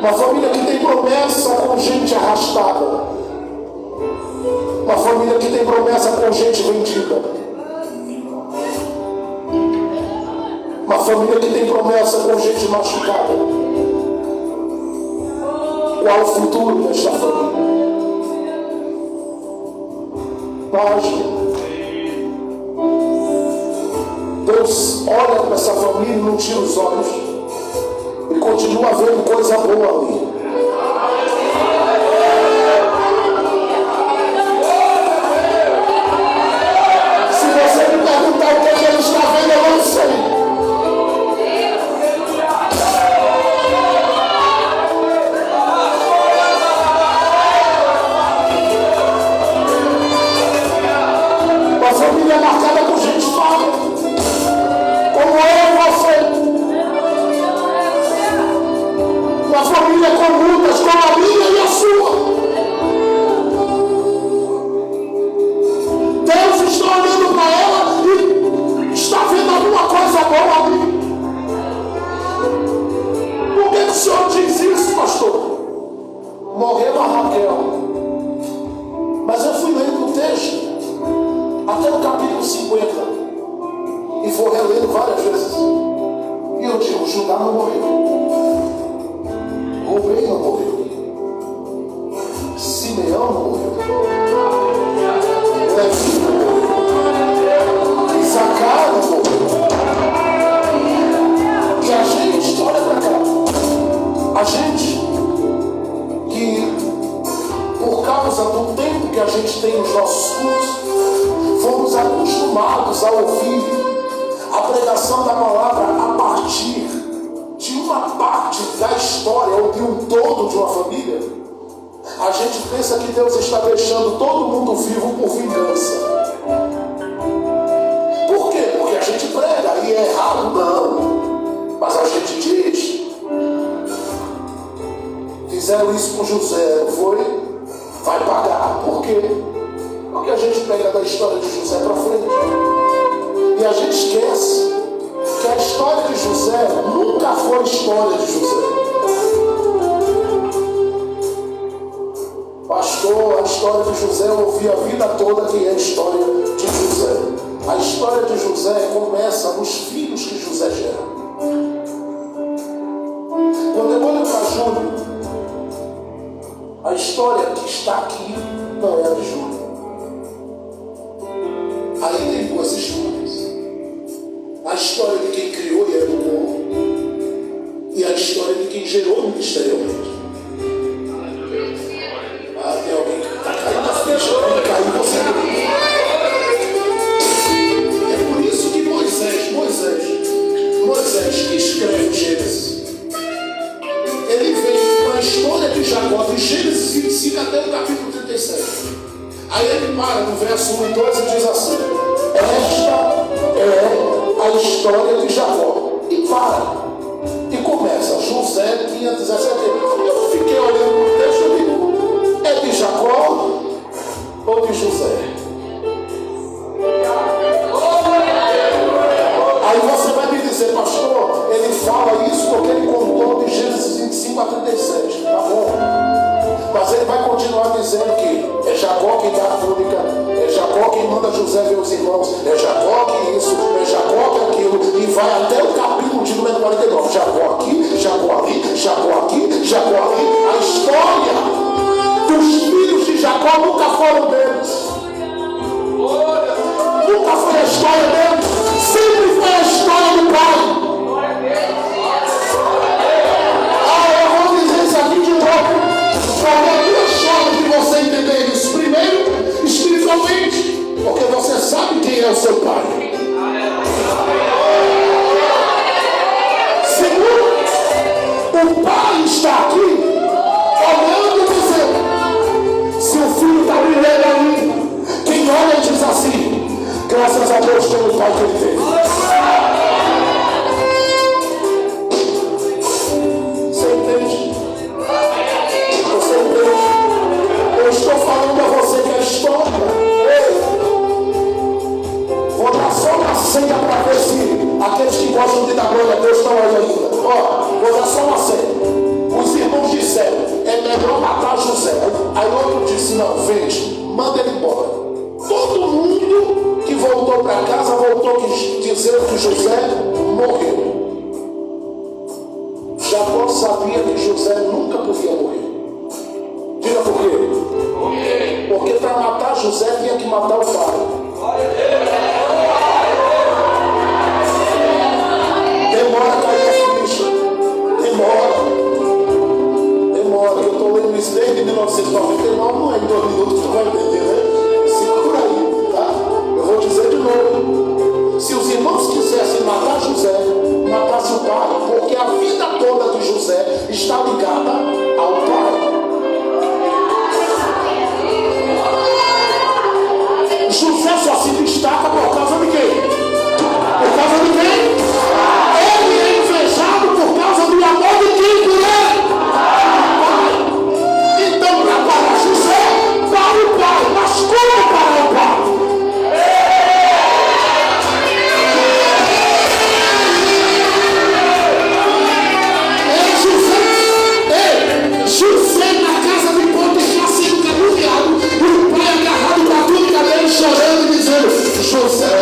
Uma família que tem promessa com gente arrastada. Uma família que tem promessa com gente vendida. Uma família que tem promessa com gente machucada. Qual o futuro desta família? Pasme. Deus olha para essa família e não tira os olhos. E continua vendo coisa boa ali. Se você me perguntar o que ele está vendo, eu não sei. Uma família marcada por gente falha, como eu e você. Uma família com lutas como a minha e a sua. Deus está olhando para ela e está vendo alguma coisa boa ali. Por que o Senhor diz isso, pastor? Morreu a Raquel. Mas eu fui lendo o texto até o capítulo 50 e vou relendo várias vezes. E eu digo, Judá não morreu. Rubem não morreu. Simeão não morreu. Levi não morreu. Isacar não morreu. E a gente, olha pra cá, a gente que, por causa do tempo que a gente tem nos nossos cultos, fomos acostumados a ouvir a pregação da palavra a partir de uma parte da história ou de um todo de uma família. A gente pensa que Deus está deixando todo mundo vivo por vingança. Por quê? Porque a gente prega e é errado? Não. Mas a gente diz. Fizeram isso com José, não foi? Vai pagar. Por quê? Porque a gente pega da história de José para frente. E a gente esquece que a história de José nunca foi história de José. Pastor, a história de José eu ouvi a vida toda que é a história de José. A história de José começa nos filhos que José gera. Quando eu olho para Júlio, a história que está aqui não é a de Júlio. Aí tem duas histórias. A história de quem criou e educou e a história de quem gerou ministerialmente. Tem alguém que está caindo na ficha, quando caiu você. É por isso que Moisés que escreve Gênesis, ele vem com a história de Jacó, de Gênesis 25 até o capítulo 37. Aí ele para no verso 1 e 2 e diz assim: esta é a história de Jacó. E para. E começa. José tinha 17 anos. Eu fiquei olhando para o texto e digo: é de Jacó ou de José? Aí você vai me dizer, pastor, ele fala isso porque ele contou de Gênesis 25 a 37. Tá bom. Mas ele vai continuar dizendo que é Jacó quem dá a túnica, é Jacó quem manda José ver os irmãos, é Jacó que isso, é Jacó que aquilo, e vai até o capítulo de número 49. Jacó aqui, Jacó ali, Jacó aqui, Jacó ali. A história dos filhos de Jacó nunca foram deles. Nunca foi a história deles, sempre foi a história do pai. Eu vou dizer isso aqui de novo. Para duas formas de você entender isso. Primeiro, espiritualmente, porque você sabe quem é o seu pai. Segundo, o pai está aqui olhando e dizendo: se o filho está brilhando ali, quem olha e diz assim: graças a Deus pelo pai que ele teve. Você entende? Você entende? Eu estou falando a você que a história. Vou dar só uma senha para ver se aqueles que gostam de dar glória a Deus estão aí ainda. Vou dar só uma senha. Os irmãos de disse: não, vende, manda ele embora. Todo mundo que voltou para casa voltou dizendo que José morreu. Jacó sabia que José nunca podia morrer. Diga por quê? Porque para matar José tinha que matar o pai. Demora a cair a ficha. Demora. Eu estou lendo isso desde 1999, não é em 2 minutos que tu vai entender, né? Segura aí, tá? Eu vou dizer de novo. Se os irmãos quisessem matar José, matasse o pai, porque a vida toda de José está ligada ao pai. José só se destaca por causa de quem? Por causa de quem? Ele é invejado por causa do amor de quem por ele? Então, para parar José, para o pai. Mas como parar o pai? José na casa de Potifar sendo caluniado, o pai agarrado com a túnica dele, chorando e dizendo: José,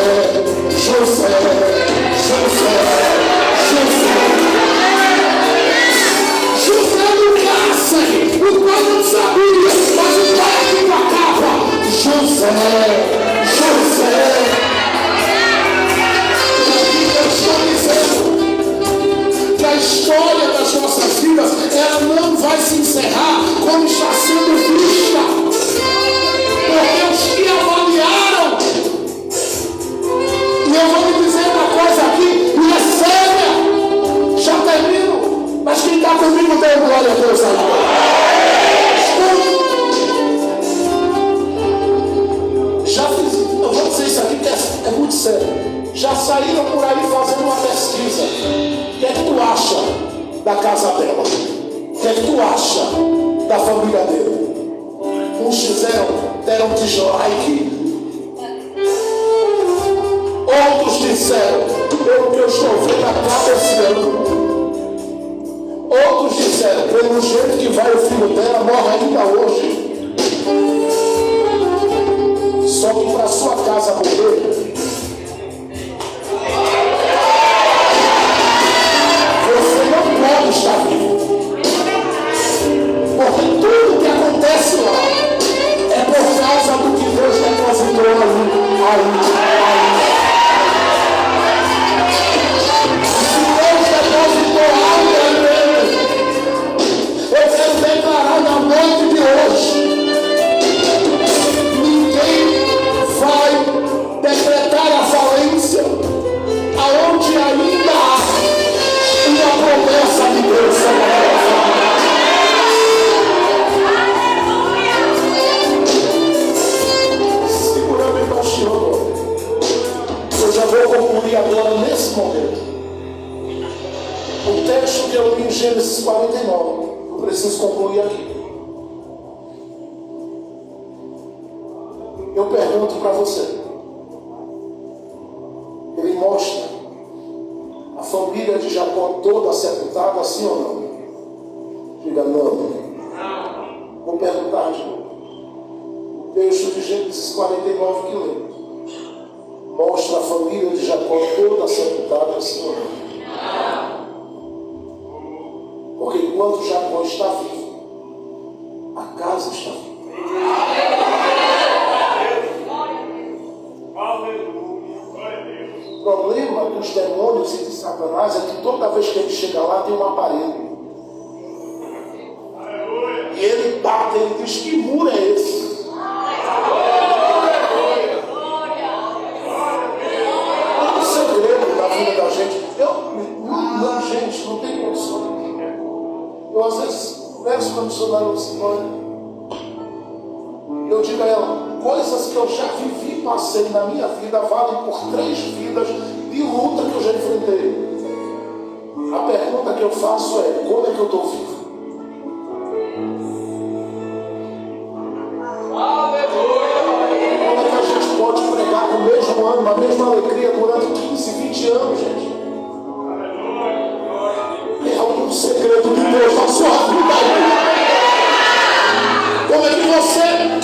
no cárcere, o pai não sabia, mas o pai aqui com a capa: José. E aqui eu estou dizendo que a história das nossas vidas, ela não vai se encerrar como está sendo vista, porque os que avaliaram, e eu vou lhe dizer uma coisa aqui, e é séria, já termino, mas quem está comigo dê glória a Deus já fiz, eu vou dizer isso aqui que é muito sério. Já saíram por aí fazendo uma pesquisa. O que é que tu acha da casa dela? O que é que tu acha da família dele? Uns deram dislike. Outros disseram: pelo que eu estou vendo, acaba esse ano. Outros disseram: pelo jeito que vai o filho dela, morre ainda hoje. Só que para sua casa morrer, você não pode estar vivo. Porque tudo que acontece lá é por causa do que Deus depositou ali. Se Deus depositou algo ali dentro, eu quero declarar na noite de hoje: ninguém vai decretar a falência aonde ainda há uma promessa de Deus sobre a segura-me baixando. Eu já vou concluir agora nesse momento. O texto que eu li em Gênesis 49, eu preciso concluir aqui. Eu pergunto para você: ele mostra a família de Jacó toda sepultada, sim ou não? Diga não. Vou perguntar de novo. O texto de Gênesis 49 que lê mostra a família de Jacó toda sepultada, sim ou não? Porque enquanto Jacó está vivo, a casa está viva. O problema dos demônios e de Satanás é que toda vez que ele chega lá tem um aparelho. E ele bate, ele diz: que muro é esse? É um segredo da vida da gente. Não, gente, não tem condição. Eu às vezes converso com a missionária Luciana. Eu digo a ela: coisas que eu já vivi, passei na minha vida, valem por 3 vidas de luta que eu já enfrentei. A pergunta que eu faço é: como é que eu estou vivo? Como é que a gente pode pregar com o mesmo ânimo, a mesma alegria durante 15, 20 anos, gente? É algum segredo de Deus na sua vida. Como é que você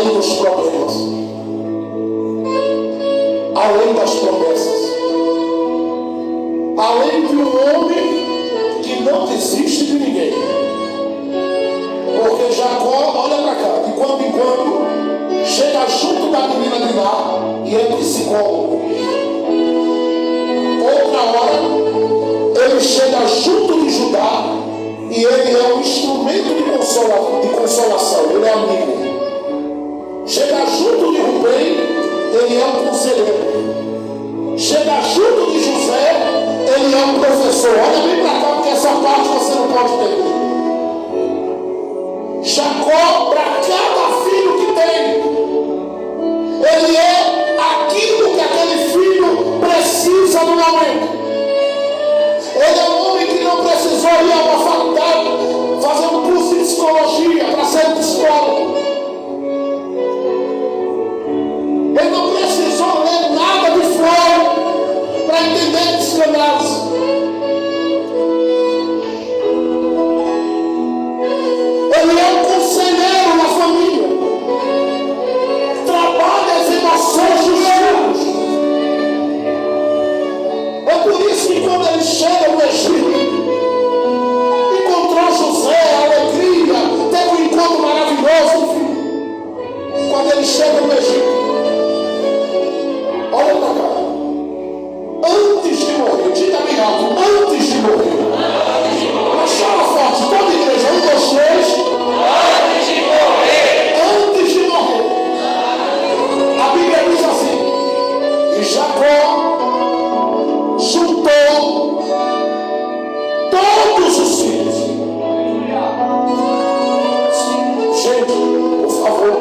além dos problemas, além das promessas, além de um homem que não desiste de ninguém. Porque Jacó, olha para cá, de quando em quando chega junto da menina de lá e é psicólogo. Outra hora ele chega junto de Judá e ele é um instrumento de consolação, ele é amigo. Chega junto de Rubem, ele é um conselheiro. Chega junto de José, ele é um professor. Olha bem para cá, porque essa parte você não pode ter. Jacó, para cada filho que tem, ele é aquilo que aquele filho precisa no momento. Ele é um homem que não precisou ir a uma faculdade fazer um curso de psicologia para ser psicólogo. Ele não precisou ler nada de fora para entender psicanálise. Ele é um conselheiro na família. Trabalha as emoções dos filhos. É por isso que quando ele chega no Egito, encontrou José, alegria, teve um encontro maravilhoso. Quando ele chega no Egito, olha para cá. Antes de morrer, diga bem alto, antes de morrer. Mas fala forte, toda a igreja, 1, 2, 3. Antes de morrer. Antes de morrer. A Bíblia diz assim: e Jacó juntou todos os filhos. Gente, por favor.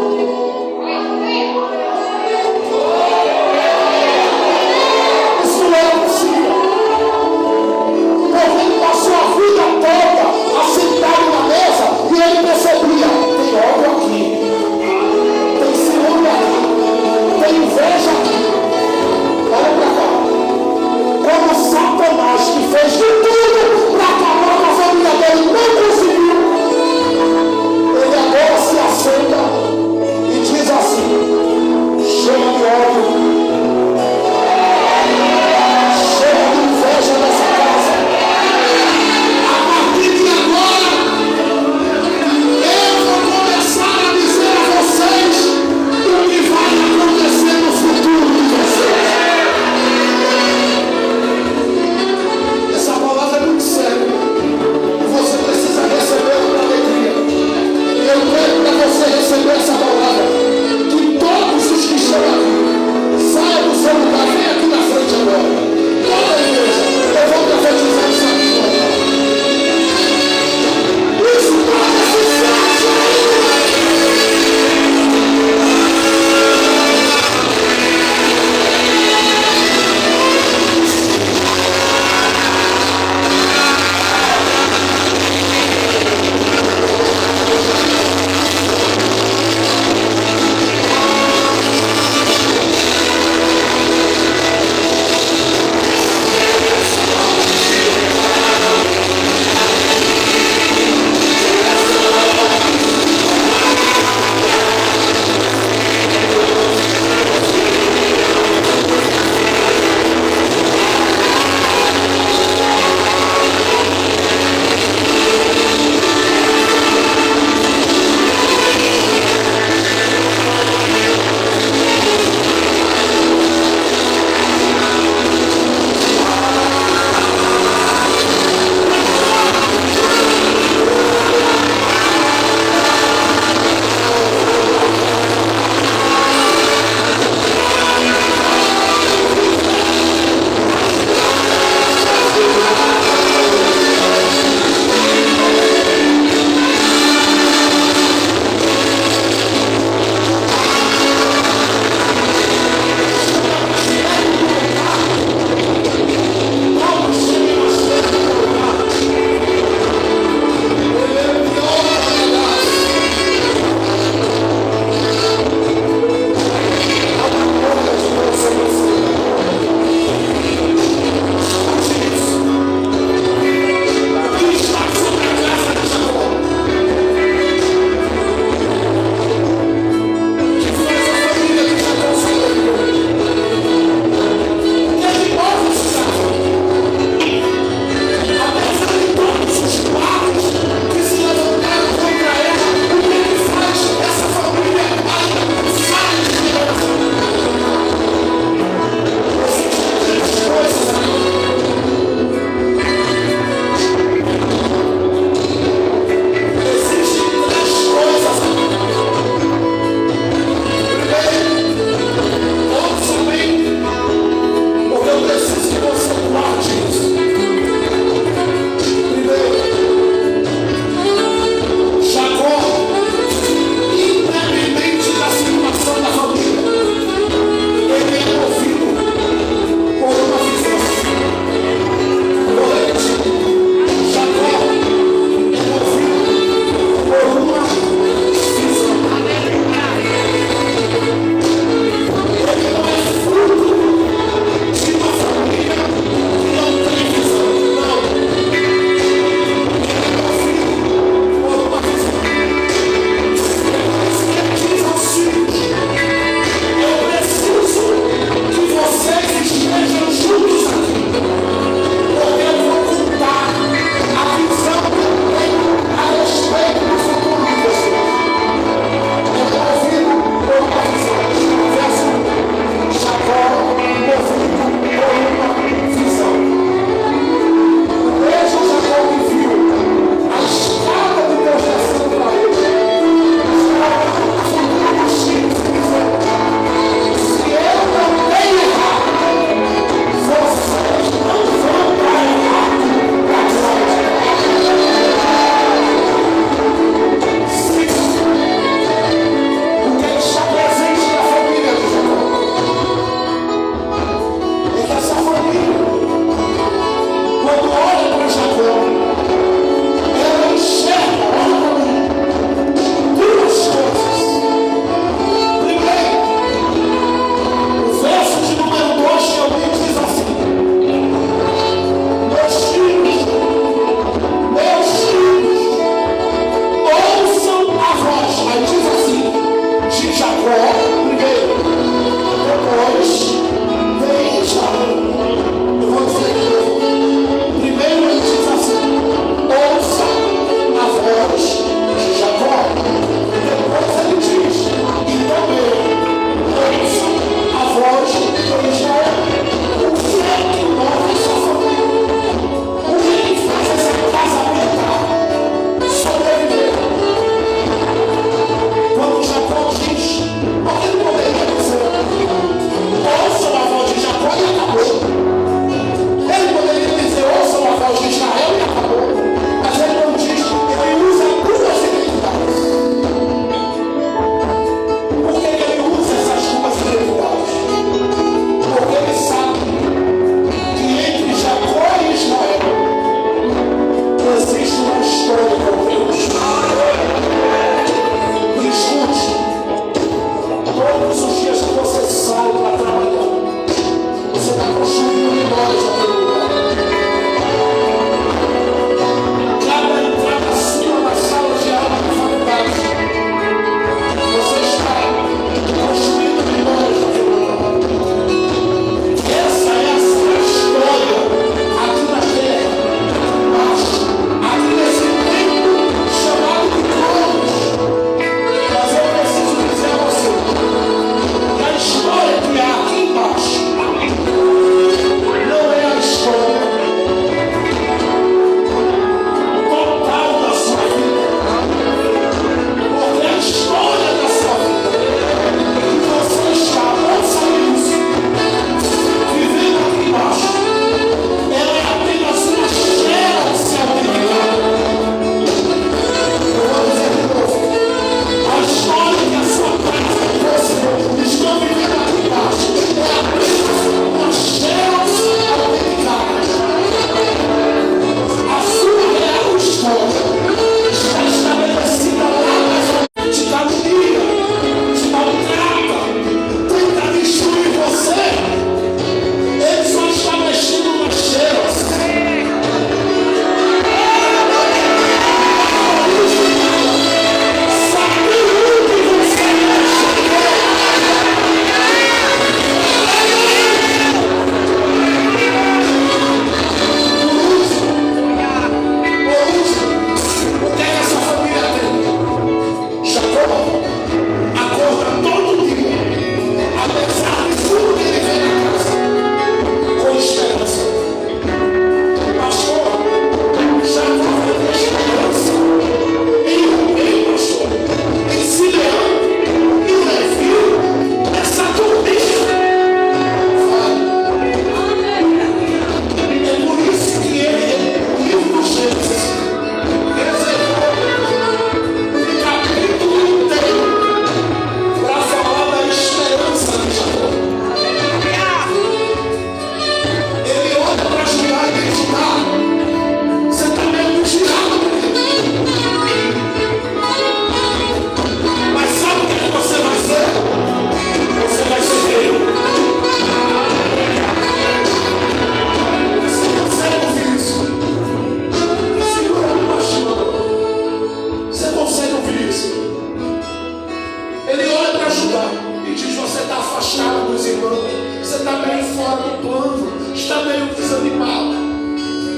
está meio fora do plano, está meio desanimado.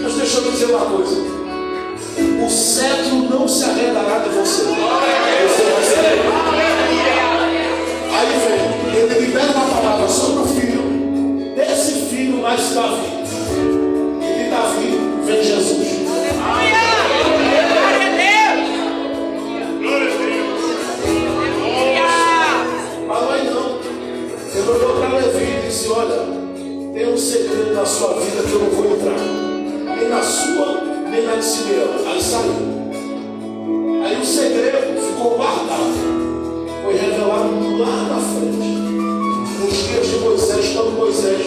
Mas deixa eu dizer uma coisa: o cetro não se arredará de você. Você vai ser. Aí vem, ele libera uma palavra sobre o filho. Desse filho nasce Davi. E de Davi vem Jesus. Mas aí não. Ele olhou para Levi e disse: olha, tem um segredo na sua vida que eu não vou entrar. Nem na sua, nem na de Simeão. Aí saiu. Aí o segredo ficou guardado. Foi revelado lá na frente. Nos dias de Moisés, quando Moisés,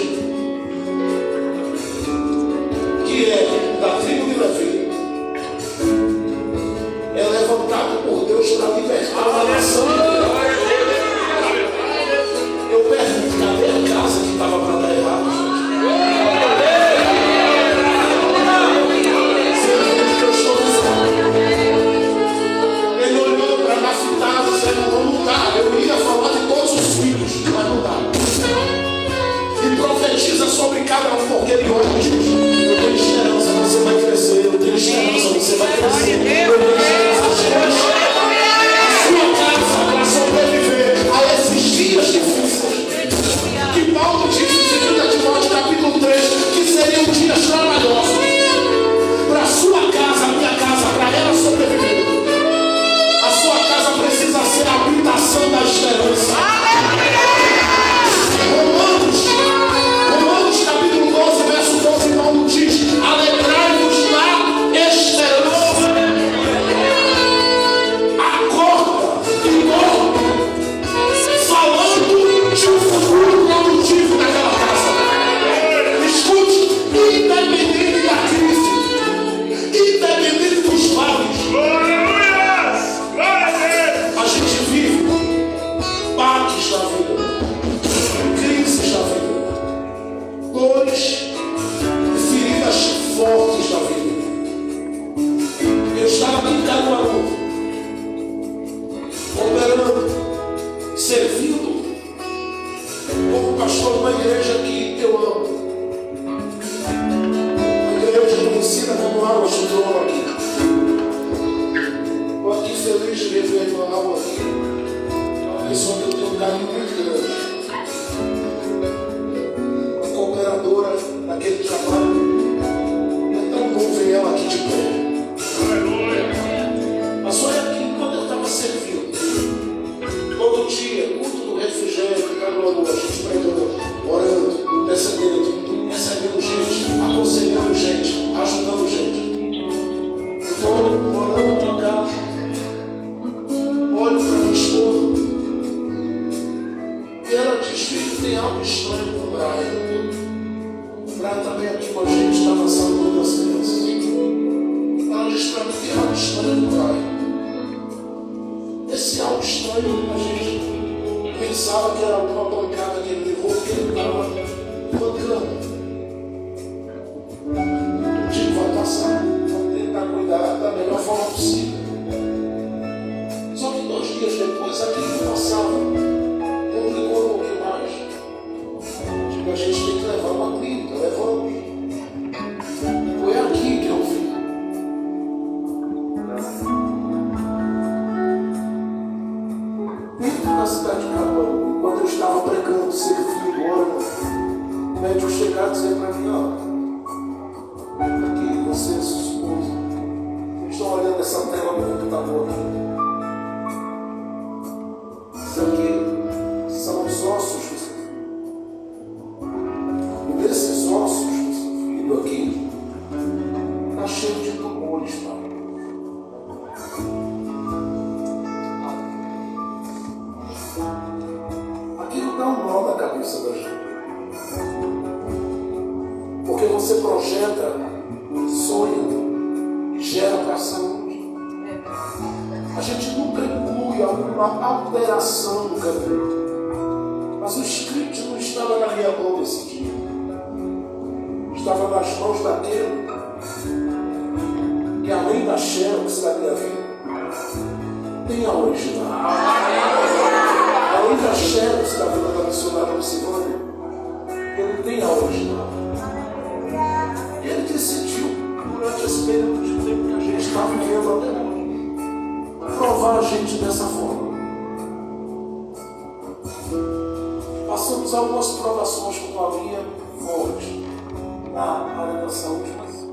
que é da tribo de Levi, é levantado por Deus para libertar a nação. Eu pergunto: cadê a casa que estava para dar errado? Ele olhou para Naftalí e disse: não dá. Eu ia falar de todos os filhos, mas não dá. E profetiza sobre cada um, porque ele olha e diz: eu tenho esperança, você vai crescer. Eu tenho esperança, você vai crescer. Eu tenho esperança, a sua casa para sobreviver a esses dias difíceis. Que Paulo disse em 2 Timóteo capítulo 3 que seriam dias trabalhosos. Para a sua casa, a minha casa, para ela sobreviver, a sua casa precisa ser a habitação da esperança. Romanos capítulo 12, verso 12, Paulo diz: alegrai-vos na esperança. Acorda e dorme, falando de um futuro produtivo naquela casa. Escute, independente da crise, independente dos vales, a gente vive baques da vida, crises da vida, dores e feridas fortes da vida. Eu estava aqui em Caruaru, operando, servindo como pastor de uma igreja que eu amo. Uma igreja conhecida como Águas de Trono aqui. Estou aqui feliz de rever uma alma aqui. Uma pessoa que eu tenho um carinho muito grande. Uma cooperadora daquele trabalho. É tão bom ver ela aqui de pé. Mas olha aqui, quando eu estava servindo, todo dia, culto do refrigério, Caruaru, a gente pregando, orando, recebendo gente, aconselhando gente, ajudando gente. Eu estou orando para cá, olho para minha esposa, e ela diz: filho, tem algo estranho com o Brian. O Brian também aqui com a gente, está na saúde das crianças. Ela diz para mim: tem algo estranho com o Brian. Esse algo estranho, a gente pensava que era alguma pancada que ele levou, porque ele estava pancando. O dia vai passar, vamos tentar cuidar da melhor forma possível. Só que 2 dias depois, aquilo que passava complicou um pouquinho mais. Tipo, a gente tem que levar uma clínica, levamos. Foi aqui que eu vi. Dentro da cidade de Caruaru, quando eu estava pregando, servindo, orando, o médico chegar e dizer para mim: ó, aqui você e sua esposa, vocês estão olhando essa tela do computador aqui. Isso aqui são os ossos do seu filho. E desses ossos do seu filho aqui, está cheio de tumores, pai. Aquilo dá um nó na cabeça da gente. Porque você projeta, sonha e gera para a saúde. A gente nunca inclui alguma alteração no caminho. Mas o script não estava na minha mão nesse dia. Estava nas mãos daquele que, além da xerox da minha vida, tem a original. Além da xerox da vida da missionária Lucivânia, Ele tem a original. E ele decidiu, durante esse período de tempo que a gente está vivendo até hoje, provar a gente dessa forma. Passamos algumas provações com a minha forte na área da saúde, mas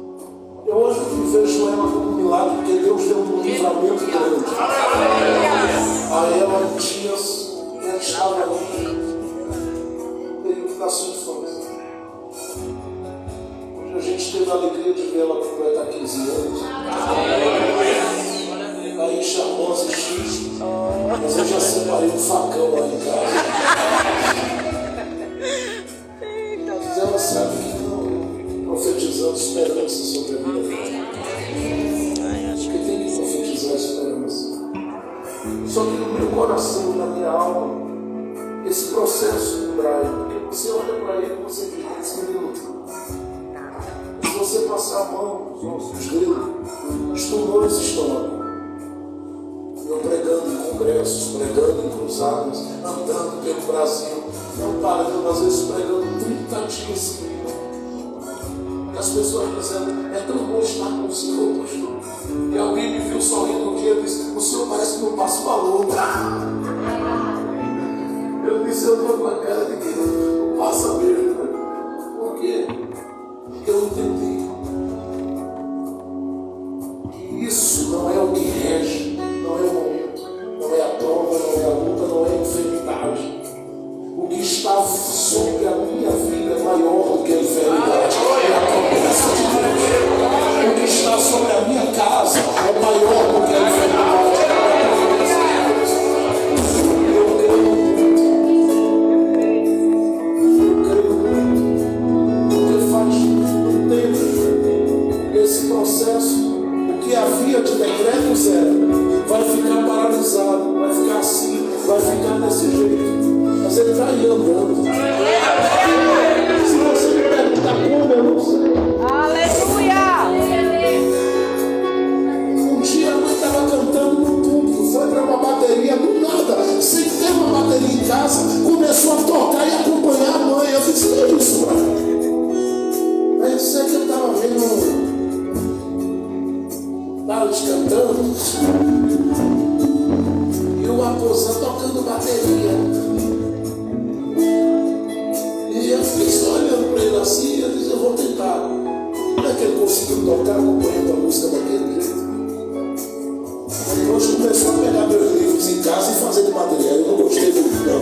eu hoje vejo ela como um milagre, porque Deus deu um livramento grande. A ela, dias, ela estava ali, período da sua infância. Hoje a gente teve a alegria de ver ela completar 15 anos. Aí chamou e X, mas eu já separei um facão lá em casa. Mas ela sabe que não profetizando esperança sobre a minha vida. Porque tem que profetizar esperança. Só que no meu coração, na minha alma, esse processo do Brian, porque você olha para ele e você diz, esse menino, se você passar a mão nos ossos dele, os tumores estão lá. Eu pregando em congressos, pregando em cruzadas, andando pelo Brasil, não parando, às vezes pregando 30 dias seguidos. As pessoas dizendo, é tão bom estar com o Senhor, pastor. E alguém me viu sorrindo um dia e disse, o Senhor parece que não passa uma luta. Eu disse, eu estou com a cara de que não passa mesmo. Por quê? Porque eu entendi que isso não é o que rege, não é o momento, não é a prova, não é a luta, não é a enfermidade. O que está sobre a minha vida é maior do que a enfermidade. É a promessa de Deus. O que está sobre a minha casa é maior do que a enfermidade. É a promessa de Deus. Eu creio muito. Porque faz um tempo esse processo, o que havia de decreto zero, vai ficar paralisado, vai ficar assim, vai ficar desse jeito. Mas ele está aí andando. Se você me perguntar como, eu não sei. Aleluia! Um dia a mãe estava cantando no público, foi para uma bateria do nada, sem ter uma bateria em casa, começou a tocar e acompanhar a mãe. Eu disse, que é isso, mano? Aí eu sei que eu estava vendo Dallas cantando e o Aposan tocando bateria. E eu fiquei só olhando para ele assim, eu disse, eu vou tentar. Como é que ele conseguiu tocar acompanhando a música daquele jeito? Depois começou a pegar meus livros em casa e fazer de material. Eu não gostei muito não.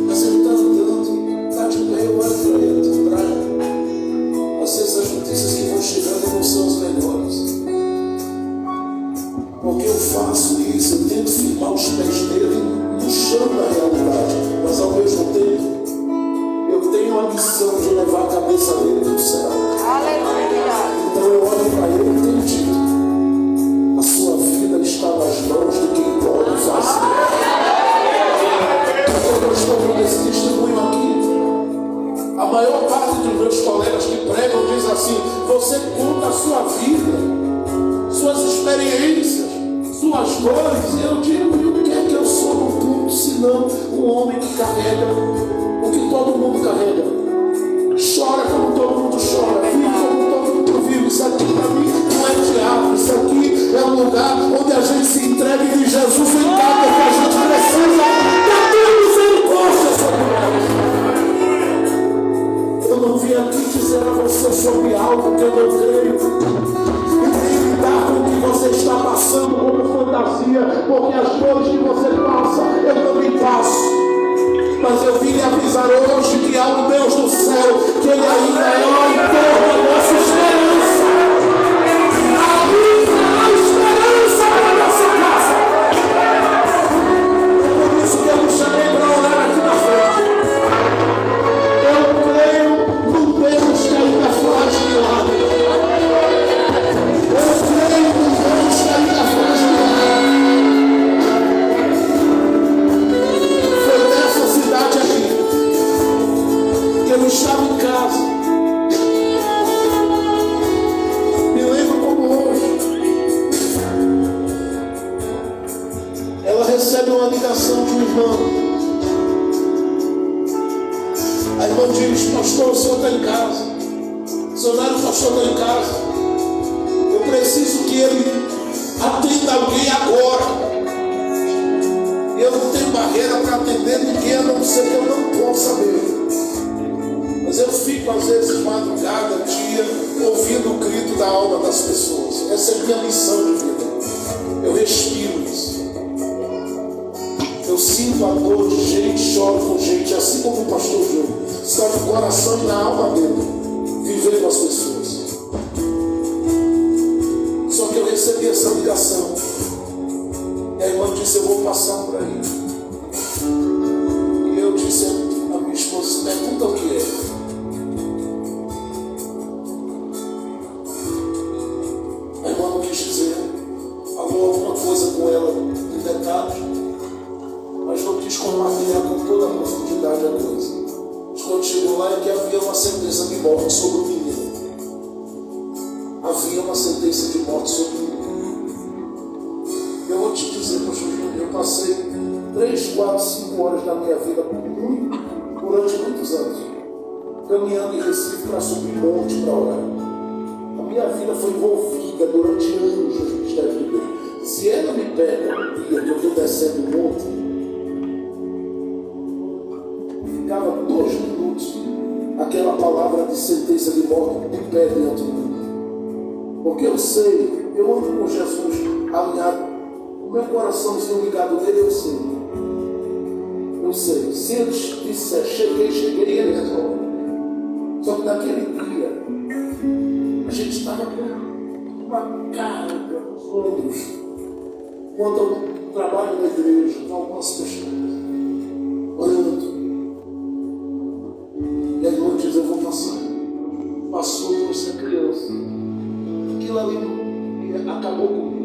Mas ele está andando, está de pé, eu olho para ele, de praia. Às vezes as notícias que vão chegando não são as melhores. Porque eu faço isso, eu tento firmar os pés dele no chão da realidade. Mas ao mesmo tempo, eu tenho a missão de levar a cabeça dele para o céu. Então eu olho para ele e tenho dito, a sua vida está nas mãos de quem pode fazer. Quando eu estou dando esse testemunho aqui, a maior parte dos meus colegas que pregam diz assim, você conta a sua vida, suas experiências, suas dores. Eu digo, e o que é que eu sou no mundo, senão um homem que carrega o que todo mundo carrega? Chora como todo mundo chora, vive como todo mundo vive. Isso aqui para mim não é teatro, isso aqui é um lugar onde a gente se entrega e diz, Jesus, vem cá, porque a gente precisa da tua misericórdia sobre nós. Eu não vim aqui dizer a você sobre algo que eu não creio. E nem lidar com o que você está passando como fantasia, porque as dores que você passa, eu também passo. Mas eu vim lhe avisar hoje que há um Deus do céu, que Ele ainda é o autor da nossa esperança. Há esperança para a nossa casa. É por isso que eu me chamei para orar aqui na frente. Eu creio num Deus que ainda faz milagre. Eu creio num Deus que ainda faz milagre. Foi nessa cidade aqui que eu estava em casa A irmã diz: pastor, o senhor está em casa. O senhor não era o pastor, está em casa. Eu preciso que ele atenda alguém agora. Eu não tenho barreira para atender ninguém, a não ser que eu não possa mesmo. Mas eu fico às vezes madrugada, dia, ouvindo o grito da alma das pessoas. Essa é a minha missão de vida. Eu respiro isso. Eu sinto a dor de gente, choro com gente, assim como o pastor Júlio. Está no coração e na alma dele, viver com as pessoas. Só que eu recebi essa ligação. E a irmã disse: eu vou passar por aí. E eu disse a minha esposa: pergunta o que é. A irmã não quis dizer. Falou alguma coisa com ela em detalhes, mas não quis compartilhar com toda a profundidade a coisa. Mas quando chegou lá é que havia uma sentença de morte sobre o menino. Havia uma sentença de morte sobre o menino. Eu vou te dizer, pastor Júnior, eu passei 3, 4, 5 horas da minha vida durante muitos anos, caminhando em Recife para subir monte para orar. A minha vida foi envolvida durante anos nos mistérios de Deus. Se ela me pega um dia que eu estou descendo o monte, ficava 2 minutos aquela palavra de sentença de morte de pé dentro de mim. Porque eu sei, eu ando com Jesus alinhado. O meu coraçãozinho ligado nele, eu sei. Eu sei. Se ele disser cheguei, ele resolve. Só que naquele dia, a gente estava com uma carga nos ombros. Quando eu trabalho na igreja, com algumas pessoas, orando. E a irmã diz: eu vou passar. Passou, trouxe a criança. Aquilo ali acabou comigo.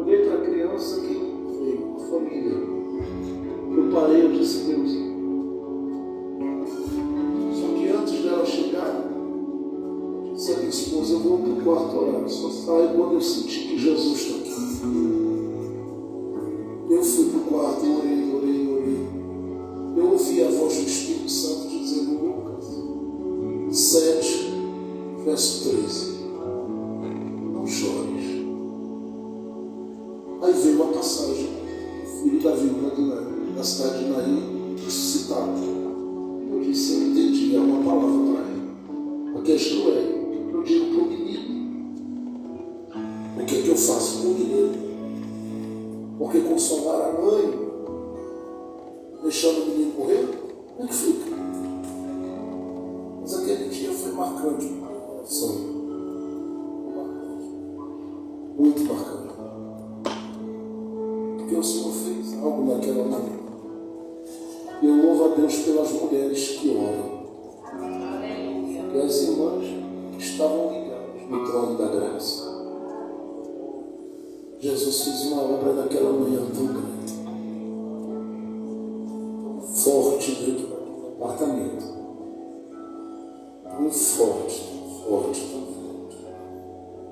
Olhei para a criança que veio, a família. Eu parei, eu disse: Deus. Só que antes dela chegar, eu disse a minha esposa: eu vou para o quarto orar. Só saio quando eu sentir que Jesus está aqui. Eu fui para o quarto, orei. Eu ouvi a voz do Espírito Santo dizendo: Lucas 7, verso 13. Não chores. Aí veio uma passagem, o filho da viúva da cidade de Naim, ressuscitado. Eu disse: eu entendi, é uma palavra para ele. A questão é, eu digo para o menino, o que é que eu faço com o menino? Porque consolar a mãe, deixando o menino morrer, como é que fica? Mas aquele dia foi marcante para o coração. Muito marcante. Porque o Senhor fez algo naquela manhã. Eu louvo a Deus pelas mulheres que oram. E as irmãs que estavam ligadas no trono da graça. Jesus fez uma obra naquela manhã tão grande, tão forte dentro do apartamento. Tão forte.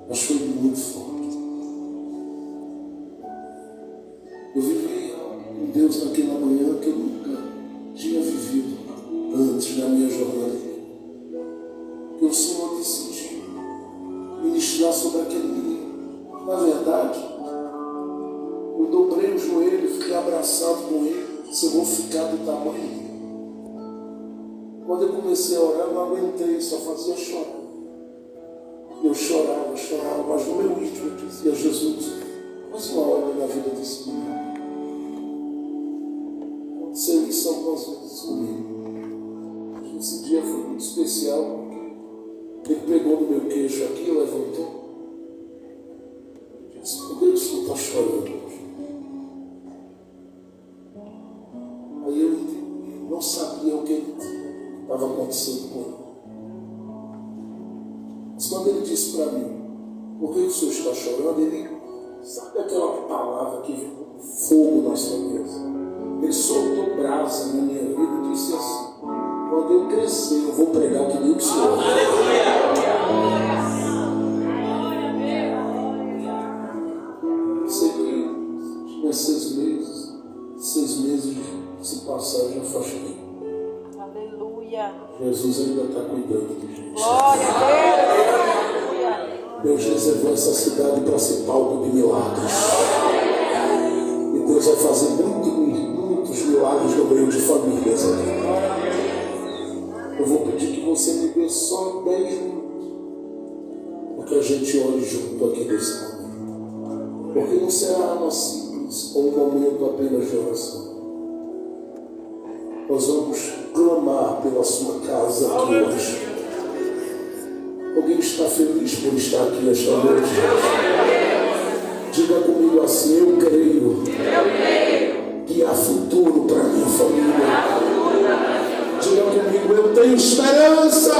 Mas foi muito forte. Eu vivi com Deus naquela manhã que eu nunca tinha vivido antes na minha jornada. Que o Senhor decidiu ministrar sobre aquele menino. Na verdade, eu dobrei o joelho, fiquei abraçado com ele. Se eu vou ficar do tamanho dele. Quando eu comecei a orar, eu não aguentei, só fazia chorar. Eu chorava, mas no meu íntimo eu dizia: Jesus, faz uma obra na vida desse menino. Aconteceu isso algumas vezes comigo. Esse dia foi muito especial. Ele pegou no meu queixo aqui, levantou. Eu disse: por que o senhor está chorando hoje? Aí eu não sabia o que estava acontecendo com ele. Mas quando ele disse para mim: por que o senhor está chorando? Ele, sabe aquela palavra que vem como fogo na sua cabeça? Ele soltou brasa na minha vida e disse assim: quando eu crescer, eu vou pregar que nem o senhor. Sei que tinha 6 meses. 6 meses se passaram, já afastei. Aleluia. Jesus ainda está cuidando de gente. Glória a Deus. Aleluia. Deus reservou essa cidade para ser palco de milagres. E Deus vai fazer muitos milagres no meio de famílias aqui. Eu vou pedir que você me dê só 10 minutos para que a gente ore junto aqui nesse momento. Porque não será uma simples ou um momento apenas de oração. Nós vamos clamar pela sua casa aqui hoje. Alguém está feliz por estar aqui esta noite? Diga comigo assim: eu creio que há futuro para minha família. Diga comigo: eu tenho esperança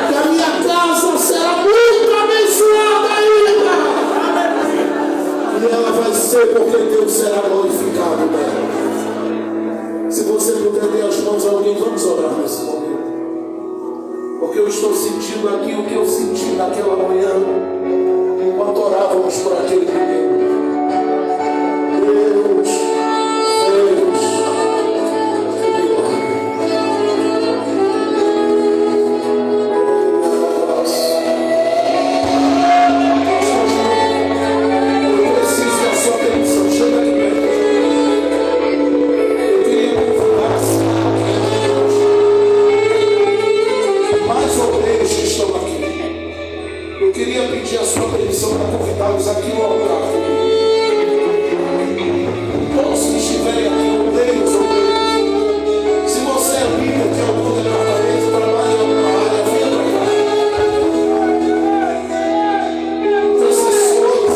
que a minha casa será muito abençoada ainda. E ela vai ser porque Deus será glorificado nela. Se você puder ter as mãos a alguém, vamos orar nesse momento. Porque eu estou sentindo aqui o que eu senti naquela manhã, enquanto orávamos por aquele menino. Deus fez um milagre. Eu preciso da sua permissão. Chega aqui perto. Eu queria convidar mais obreiros que estão aqui. Eu queria pedir a sua permissão para convidá-los aqui no altar. Todos que estiverem aqui, obreiros. Se você é líder de algum departamento, trabalha em alguma área, venha para cá. Intercessores.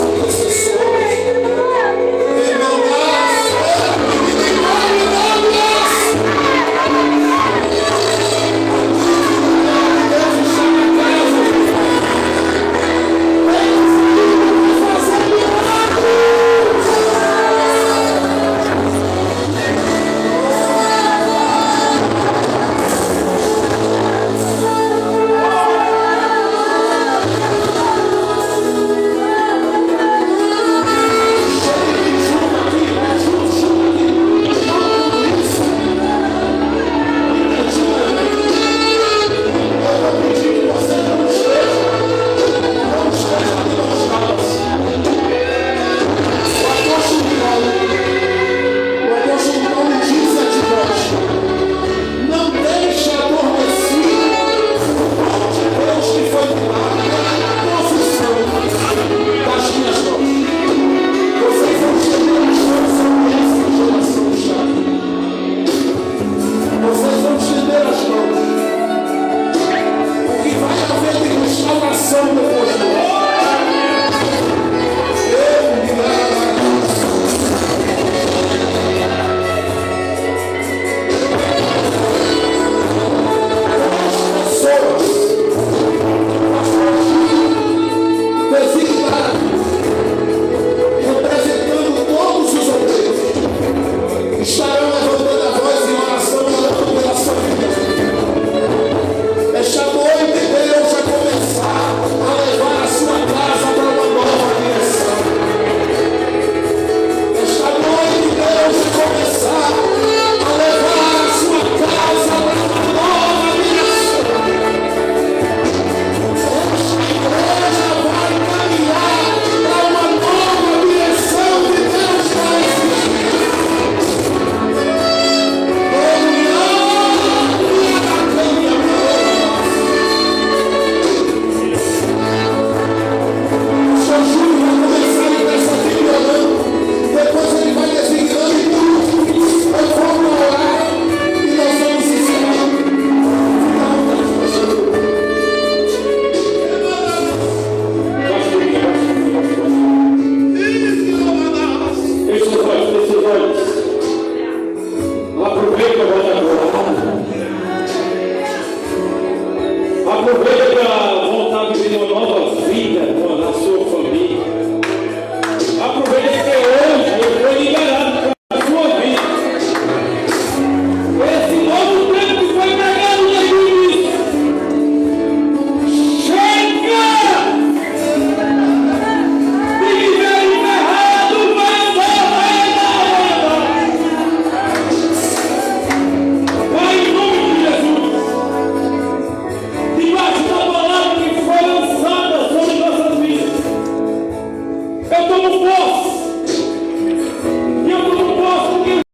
Aproveita para voltar a viver uma nova